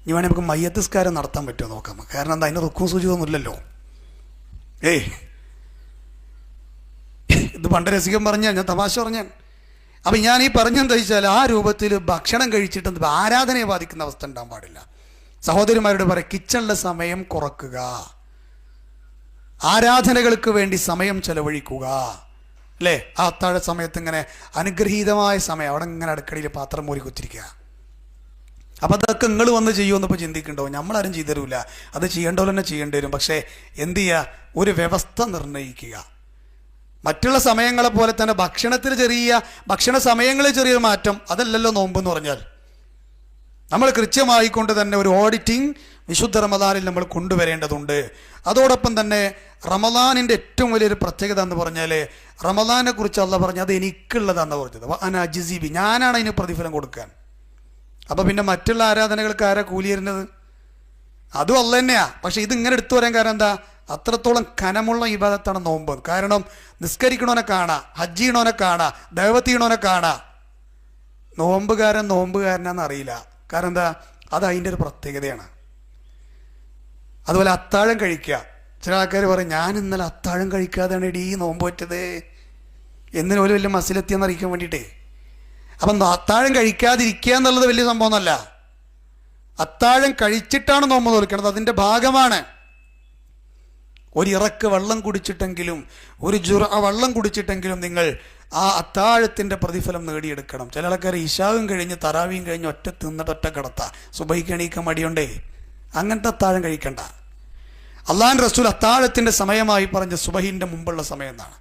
ഇനി വേണമെങ്കിൽ നമുക്ക് മയ്യത്ത് നിസ്കാരം നടത്താൻ പറ്റുമോ നോക്കാം. കാരണം എന്താ, അതിന് റുക്കും സൂചിതൊന്നും ഇല്ലല്ലോ. ഇത് പണ്ട് രസികം പറഞ്ഞാൽ, ഞാൻ തമാശ പറഞ്ഞാൽ. അപ്പം ഞാൻ ഈ പറഞ്ഞെന്താ വെച്ചാൽ, ആ രൂപത്തിൽ ഭക്ഷണം കഴിച്ചിട്ട് ആരാധനയെ ബാധിക്കുന്ന അവസ്ഥ ഉണ്ടാകാൻ പാടില്ല. സഹോദരിമാരോട് പറയാം, കിച്ചണിലെ സമയം കുറക്കുക, ആരാധനകൾക്ക് വേണ്ടി സമയം ചെലവഴിക്കുക അല്ലേ. ആ അത്താഴ സമയത്ത് ഇങ്ങനെ അനുഗ്രഹീതമായ സമയം അവിടെ ഇങ്ങനെ അടുക്കളയിൽ പാത്രം മൂരി കുത്തിരിക്കുക. അപ്പം അതൊക്കെ നിങ്ങൾ വന്ന് ചെയ്യുമെന്നിപ്പോൾ ചിന്തിക്കണ്ടോ? നമ്മളാരും ചെയ്തു തരൂല. അത് ചെയ്യേണ്ടോ തന്നെ ചെയ്യേണ്ടി വരും. പക്ഷേ എന്ത് ചെയ്യുക, ഒരു വ്യവസ്ഥ നിർണ്ണയിക്കുക. മറ്റുള്ള സമയങ്ങളെ പോലെ തന്നെ ഭക്ഷണ സമയങ്ങളിൽ ചെറിയൊരു മാറ്റം, അതല്ലല്ലോ നോമ്പെന്ന് പറഞ്ഞാൽ. നമ്മൾ കൃത്യമായിക്കൊണ്ട് തന്നെ ഒരു ഓഡിറ്റിംഗ് വിശുദ്ധ റമദാനിൽ നമ്മൾ കൊണ്ടുവരേണ്ടതുണ്ട്. അതോടൊപ്പം തന്നെ റമദാനിൻ്റെ ഏറ്റവും വലിയൊരു പ്രത്യേകത എന്ന് പറഞ്ഞാൽ, റമദാനെ കുറിച്ച് അള്ളാഹ് പറഞ്ഞു അത് എനിക്കുള്ളതാണെന്ന് പറഞ്ഞത്. അനജിസിബി, ഞാനാണ് അതിന് പ്രതിഫലം കൊടുക്കാൻ. അപ്പോൾ പിന്നെ മറ്റുള്ള ആരാധനകൾക്ക് ആരാ കൂലി വരുന്നത്? അതും അള്ളാഹ് തന്നെയാണ്. പക്ഷെ ഇതിങ്ങനെ എടുത്തു വരാൻ കാരണം എന്താ, അത്രത്തോളം കനമുള്ള ഇബാദത്താണ് നോമ്പ്. കാരണം നിസ്കരിക്കണോനെ കാണാം, ഹജ്ജ് ചെയ്യണോനെ കാണാം, ദഅവത്ത് ചെയ്യണോനെ കാണാം. നോമ്പുകാരനാണെന്ന് അറിയില്ല. കാരണം എന്താ, അത് അതിൻ്റെ ഒരു പ്രത്യേകതയാണ്. അതുപോലെ അത്താഴം കഴിക്കുക. ചില ആൾക്കാർ പറയും ഞാൻ ഇന്നലെ അത്താഴം കഴിക്കാതെയാണ് ഇടീ നോമ്പ് പറ്റത്. എന്തിനും ഒരു വലിയ മസിലെത്തിയെന്ന് അറിയിക്കാൻ വേണ്ടിയിട്ടേ. അപ്പം അത്താഴം കഴിക്കാതിരിക്കുക എന്നുള്ളത് വലിയ സംഭവമൊന്നുമല്ല. അത്താഴം കഴിച്ചിട്ടാണ് നോമ്പ് നോൽക്കുന്നത്, അതിൻ്റെ ഭാഗമാണ്. ഒരിറക്ക് വെള്ളം കുടിച്ചിട്ടെങ്കിലും, ഒരു വെള്ളം കുടിച്ചിട്ടെങ്കിലും നിങ്ങൾ ആ അത്താഴത്തിൻ്റെ പ്രതിഫലം നേടിയെടുക്കണം. ചില ആൾക്കാർ ഇശാവും കഴിഞ്ഞ് തറാവിയും കഴിഞ്ഞ് ഒറ്റ തിന്നിട്ട് ഒറ്റ കിടത്ത, സുബഹിക്ക് എണീക്കാൻ മടിയുണ്ടേ, അങ്ങനത്തെ അത്താഴം കഴിക്കണ്ട. അള്ളാഹുവിൻ്റെ റസൂൽ അത്താഴത്തിൻ്റെ സമയമായി പറഞ്ഞ സുബഹിൻ്റെ മുമ്പുള്ള സമയം എന്നാണ്.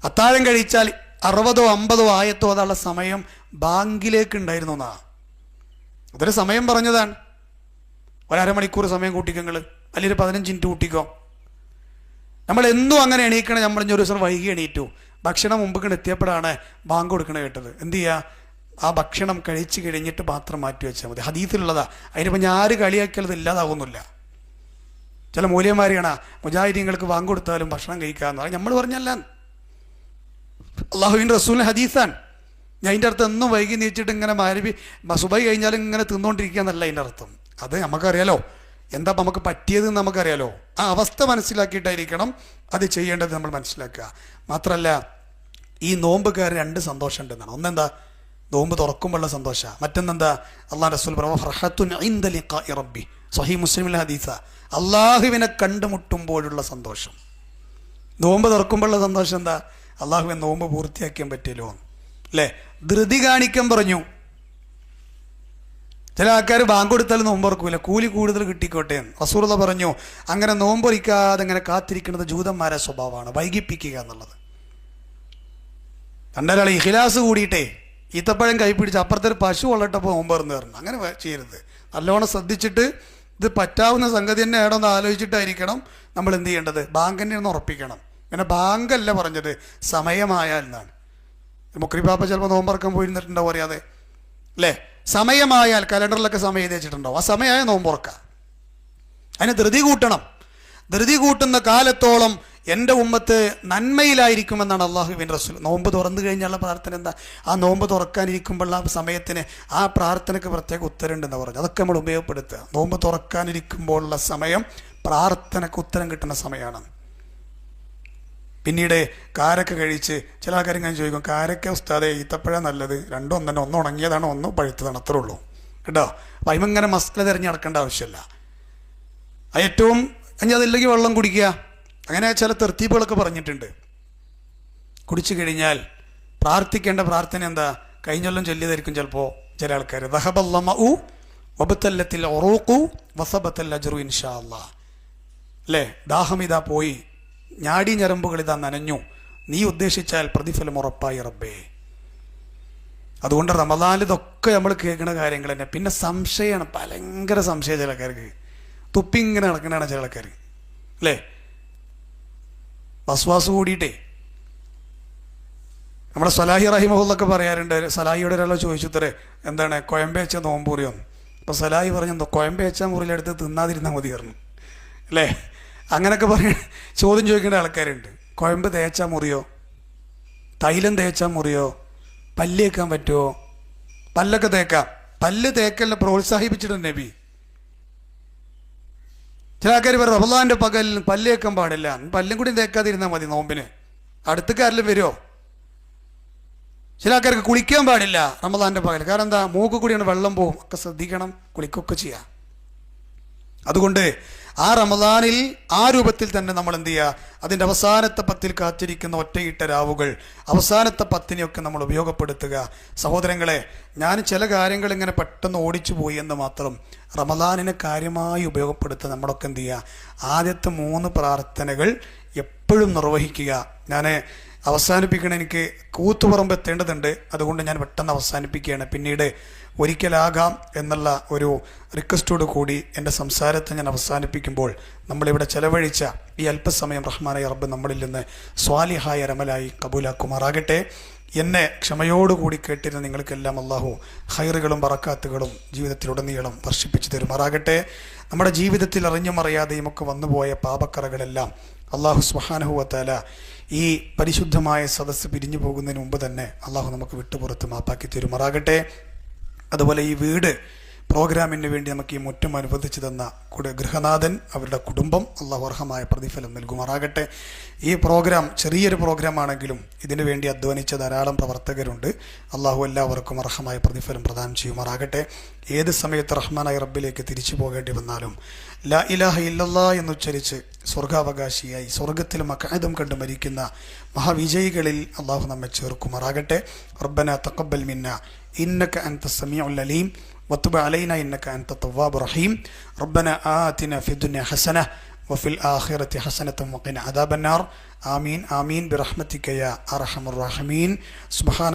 അത്താഴം കഴിച്ചാൽ 60-50 ആയത്തോ അതുള്ള സമയം ബാങ്കിലേക്ക് ഉണ്ടായിരുന്നു എന്നാ. അതൊരു സമയം പറഞ്ഞതാണ്. ഒരമണിക്കൂർ സമയം കൂട്ടിക്കങ്ങൾ, അല്ലെങ്കിൽ 15 മിനിറ്റ് കൂട്ടിക്കോ. നമ്മൾ എന്നും അങ്ങനെ എണീക്കണം. നമ്മൾ ഒരു ദിവസം വൈകി എണീറ്റു, ഭക്ഷണം മുമ്പ് എത്തിയപ്പോഴാണ് ബാങ്ക് കൊടുക്കണത് കേട്ടത്. എന്ത് ചെയ്യുക? ആ ഭക്ഷണം കഴിച്ച് കഴിഞ്ഞിട്ട് പാത്രം മാറ്റി വെച്ചാൽ മതി. ഹദീസിലുള്ളതാ. അതിനിപ്പോൾ ഞാൻ ആര് കളിയാക്കിയത് ഇല്ലാതാവുന്നില്ല. ചില മൂല്യന്മാരെയാണ് മുജാഹിദീങ്ങൾക്ക് ബാങ്ക് കൊടുത്താലും ഭക്ഷണം കഴിക്കാന്ന് പറയും. നമ്മൾ പറഞ്ഞല്ല, അള്ളാഹുവിൻ്റെ റസൂലിൻ്റെ ഹദീസാണ്. ഞാൻ അതിൻ്റെ അർത്ഥം എന്നും വൈകി നീച്ചിട്ട് ഇങ്ങനെ സുബൈ കഴിഞ്ഞാലും ഇങ്ങനെ തിന്നുകൊണ്ടിരിക്കുക എന്നല്ല അതിൻ്റെ അർത്ഥം. അത് നമുക്കറിയാലോ എന്താ നമുക്ക് പറ്റിയതെന്ന് നമുക്കറിയാലോ. ആ അവസ്ഥ മനസ്സിലാക്കിയിട്ടായിരിക്കണം അത് ചെയ്യേണ്ടത് നമ്മൾ മനസ്സിലാക്കുക. മാത്രമല്ല, ഈ നോമ്പുകാർ 2 സന്തോഷം ഉണ്ടെന്നാണ്. ഒന്നെന്താ? നോമ്പ് തുറക്കുമ്പോഴുള്ള സന്തോഷമാണ്. മറ്റൊന്നെന്താ? അള്ളാഹു റസൂൽ റബ്ബി സ്വഹീഹ് മുസ്ലിമിലെ ഹദീസ, അള്ളാഹുവിനെ കണ്ടുമുട്ടുമ്പോഴുള്ള സന്തോഷം. നോമ്പ് തുറക്കുമ്പോഴുള്ള സന്തോഷം എന്താ? അള്ളാഹുവിനെ നോമ്പ് പൂർത്തിയാക്കാൻ പറ്റിയല്ലോ അല്ലേ? ധൃതി കാണിക്കാൻ പറഞ്ഞു. ചില ആൾക്കാർ ബാങ്ക് കൊടുത്താലും നോമ്പൊറക്കൂല, കൂലി കൂടുതൽ കിട്ടിക്കോട്ടെ എന്ന് റസൂലുള്ളാഹി പറഞ്ഞു. അങ്ങനെ നോമ്പൊറിക്കാതെ അങ്ങനെ കാത്തിരിക്കുന്നത് ജൂതന്മാരെ സ്വഭാവമാണ്, വൈകിപ്പിക്കുക എന്നുള്ളത്. കണ്ടൊരാൾ ഇഖ്ലാസ് കൂടിയിട്ടേ ഈത്തപ്പഴം കൈപ്പിടിച്ച് അപ്പുറത്തൊരു പശു കൊള്ളട്ടപ്പോൾ നോമ്പറന്ന് പറഞ്ഞു. അങ്ങനെ ചെയ്യരുത്. നല്ലോണം ശ്രദ്ധിച്ചിട്ട് ഇത് പറ്റാവുന്ന സംഗതി തന്നെ ആണോ എന്ന് ആലോചിച്ചിട്ടായിരിക്കണം നമ്മൾ എന്ത് ചെയ്യേണ്ടത്. ബാങ്കിനെ ഒന്ന് ഉറപ്പിക്കണം. പിന്നെ ബാങ്കല്ല പറഞ്ഞത്, സമയമായാൽ എന്നാണ്. മുക്രിപ്പാപ്പ ചിലപ്പോൾ നോമ്പറക്കാൻ പോയിരുന്നിട്ടുണ്ടാവും അറിയാതെ അല്ലേ? സമയമായാൽ കലണ്ടറിലൊക്കെ സമയം എഴുതി വെച്ചിട്ടുണ്ടാവും. ആ സമയമായ നോമ്പുറക്കാം. അതിന് ധൃതി കൂട്ടണം. ധൃതി കൂട്ടുന്ന കാലത്തോളം എൻ്റെ ഉമ്മത്ത് നന്മയിലായിരിക്കുമെന്നാണ് അള്ളാഹുവിൻ്റെ റസൂൽ. നോമ്പ് തുറന്നു കഴിഞ്ഞുള്ള പ്രാർത്ഥന എന്താ? ആ നോമ്പ് തുറക്കാനിരിക്കുമ്പോഴുള്ള സമയത്തിന് ആ പ്രാർത്ഥനയ്ക്ക് പ്രത്യേക ഉത്തരമുണ്ടെന്ന് പറഞ്ഞു. അതൊക്കെ നമ്മൾ ഉപയോഗപ്പെടുത്തുക. നോമ്പ് തുറക്കാനിരിക്കുമ്പോഴുള്ള സമയം പ്രാർത്ഥനയ്ക്ക് ഉത്തരം കിട്ടുന്ന സമയമാണ്. പിന്നീട് കാരക്ക കഴിച്ച് ചില ആൾക്കാർ ഞാൻ ചോദിക്കും, കാരക്ക ഉസ്താദെ ഈത്തപ്പഴം നല്ലത്? രണ്ടും ഒന്നെ, ഒന്ന് ഉണങ്ങിയതാണ്, ഒന്ന് പഴുത്തതാണ്, അത്രേ ഉള്ളൂ കേട്ടോ. അപ്പം അതിങ്ങനെ മസ്കല തിരഞ്ഞ് നടക്കേണ്ട ആവശ്യമില്ല. ഏറ്റവും ഇനി അതില്ലെങ്കിൽ വെള്ളം കുടിക്കുക. അങ്ങനെ ചില തെർത്തീബുകളൊക്കെ പറഞ്ഞിട്ടുണ്ട്. കുടിച്ചു കഴിഞ്ഞാൽ പ്രാർത്ഥിക്കേണ്ട പ്രാർത്ഥന എന്താ? കഴിഞ്ഞൊല്ലം ചൊല്ലിയതായിരിക്കും ചിലപ്പോൾ ചില ആൾക്കാർ. ദഹബല്ലമഉ വബതല്ലത്തിൽ ഉറൂഖു വസബതൽ അജ്റു ഇൻഷാ അല്ലാഹ്. അല്ലേ? ദാഹമിതാ പോയി, ഞാടി ഞരമ്പുകൾ ഇതാ നനഞ്ഞു, നീ ഉദ്ദേശിച്ചാൽ പ്രതിഫലം ഉറപ്പായി റബ്ബേ. അതുകൊണ്ട് റമദാനിൽ ഇതൊക്കെ നമ്മൾ കേൾക്കുന്ന കാര്യങ്ങൾ തന്നെ. പിന്നെ സംശയമാണ്, ഭയങ്കര സംശയം ചില ആൾക്കാർക്ക്. തുപ്പിങ്ങനെ നടക്കണതാണ് ചില ആൾക്കാർ അല്ലേ? വസ്വാസ് കൂടിയിട്ടേ. നമ്മുടെ സലാഹി റഹിമഹുല്ലൊക്കെ പറയാറുണ്ട്. സലാഹിയോട് ഒരാളെ ചോദിച്ചുത്തരേ എന്താണ് കൊയമ്പേച്ച നോമ്പൂറിയൊന്നും. അപ്പോൾ സലാഹി പറഞ്ഞു, കൊയമ്പേച്ച മുറിയിലെടുത്ത് തിന്നാതിരുന്നാൽ മതിയായിരുന്നു അല്ലേ? അങ്ങനെയൊക്കെ ചോദ്യം ചോദിക്കേണ്ട ആൾക്കാരുണ്ട്. കുഴമ്പ് തേച്ചാൽ മുറിയോ? തൈലം തേച്ചാൽ മുറിയോ? പല്ല് തേക്കാൻ പറ്റുമോ? പല്ലൊക്കെ തേക്കാം. പല്ല് തേക്കലിനെ പ്രോത്സാഹിപ്പിച്ചിട്ടുണ്ട് നബി. ചില ആൾക്കാർ പറയും റമളാന്റെ പകൽ പല്ല് തേക്കാൻ പാടില്ല, പല്ലും കൂടി തേക്കാതിരുന്നാൽ മതി നോമ്പിന്. അടുത്തക്കാരിലും വരുമോ? ചില ആൾക്കാർക്ക് കുളിക്കാൻ പാടില്ല റമളാന്റെ പകൽ. കാരണം എന്താ? മൂക്ക് കൂടിയാണ് വെള്ളം പോവും. ഒക്കെ ശ്രദ്ധിക്കണം, കുളിക്കൊക്കെ ചെയ്യാം. അതുകൊണ്ട് ആ റമദാനിൽ ആ രൂപത്തിൽ തന്നെ നമ്മൾ എന്ത് ചെയ്യുക? അതിൻ്റെ അവസാനത്തെ 10 കാത്തിരിക്കുന്ന ഒറ്റയിട്ട രാവുകൾ, അവസാനത്തെ 10 നമ്മൾ ഉപയോഗപ്പെടുത്തുക. സഹോദരങ്ങളെ, ഞാൻ ചില കാര്യങ്ങൾ ഇങ്ങനെ പെട്ടെന്ന് ഓടിച്ചു പോയി എന്ന് മാത്രം. റമദാനിനെ കാര്യമായി ഉപയോഗപ്പെടുത്തുക. നമ്മളൊക്കെ എന്ത് ചെയ്യുക? ആദ്യത്തെ 3 പ്രാർത്ഥനകൾ എപ്പോഴും നിർവഹിക്കുക. ഞാൻ അവസാനിപ്പിക്കണം, എനിക്ക് കൂത്തുപറമ്പ് എത്തേണ്ടതുണ്ട്. അതുകൊണ്ട് ഞാൻ പെട്ടെന്ന് അവസാനിപ്പിക്കുകയാണ്. പിന്നീട് ഒരിക്കലാകാം എന്നുള്ള ഒരു റിക്വസ്റ്റോട് കൂടി എൻ്റെ സംസാരത്തെ ഞാൻ അവസാനിപ്പിക്കുമ്പോൾ, നമ്മളിവിടെ ചെലവഴിച്ച ഈ അല്പസമയം റഹ്മാനായ റബ്ബ് നമ്മളിൽ നിന്ന് സ്വാലിഹായ അമലായി കബൂലാക്കുമാറാകട്ടെ. എന്നെ ക്ഷമയോടുകൂടി കേട്ടിരുന്ന നിങ്ങൾക്കെല്ലാം അള്ളാഹു ഖൈറുകളും ബറക്കാത്തുകളും ജീവിതത്തിലുടനീളം വർഷിപ്പിച്ചു തരുമാറാകട്ടെ. നമ്മുടെ ജീവിതത്തിൽ അറിഞ്ഞും അറിയാതെയും ഒക്കെ വന്നുപോയ പാപക്കറകളെല്ലാം അള്ളാഹു സുബ്ഹാനഹു വ തആല ഈ പരിശുദ്ധമായ സദസ്സ് പിരിഞ്ഞു പോകുന്നതിന് മുമ്പ് തന്നെ അള്ളാഹു നമുക്ക് വിട്ടുപുറത്ത് മാപ്പാക്കി തരുമാറാകട്ടെ. അതുപോലെ ഈ വീട് പ്രോഗ്രാമിന് വേണ്ടി നമുക്ക് ഈ മുറ്റം അനുവദിച്ചു തന്ന ഗൃഹനാഥൻ, അവരുടെ കുടുംബം അള്ളാഹു അർഹമായ പ്രതിഫലം നൽകുമാറാകട്ടെ. ഈ പ്രോഗ്രാം ചെറിയൊരു പ്രോഗ്രാമാണെങ്കിലും ഇതിനു വേണ്ടി അധ്വാനിച്ച ധാരാളം പ്രവർത്തകരുണ്ട്. അള്ളാഹു എല്ലാവർക്കും അർഹമായ പ്രതിഫലം പ്രദാനം ചെയ്യുമാറാകട്ടെ. ഏത് സമയത്ത് റഹ്മാനായ റബ്ബിലേക്ക് തിരിച്ചു പോകേണ്ടി വന്നാലും ലാ ഇലാഹ ഇല്ലല്ലാഹ് എന്നുച്ചരിച്ച് സ്വർഗാവകാശിയായി സ്വർഗത്തിൽ മഖഅദം കണ്ട് മരിക്കുന്ന മഹാവിജയികളിൽ അള്ളാഹു നമ്മെ ചേർക്കുമാറാകട്ടെ. റബ്ബനാ തഖബ്ബൽ മിന്നാ ഇന്നക അൻത സമീഉൽ അലീം വതുബ് അലൈനാ ഇന്നക അൻത തവ്വാബുർ റഹീം. റബ്ബനാ ആതിനാ ഫിദ്ദുനിയ ഹസനഹ വഫിൽ ആഖിറതി ഹസനത വഖിനാ അദാബന്നാർ. ആമീൻ ആമീൻ ബിറഹ്മതിക യാ അർഹമർ റഹീമീൻ. സുബ്ഹാന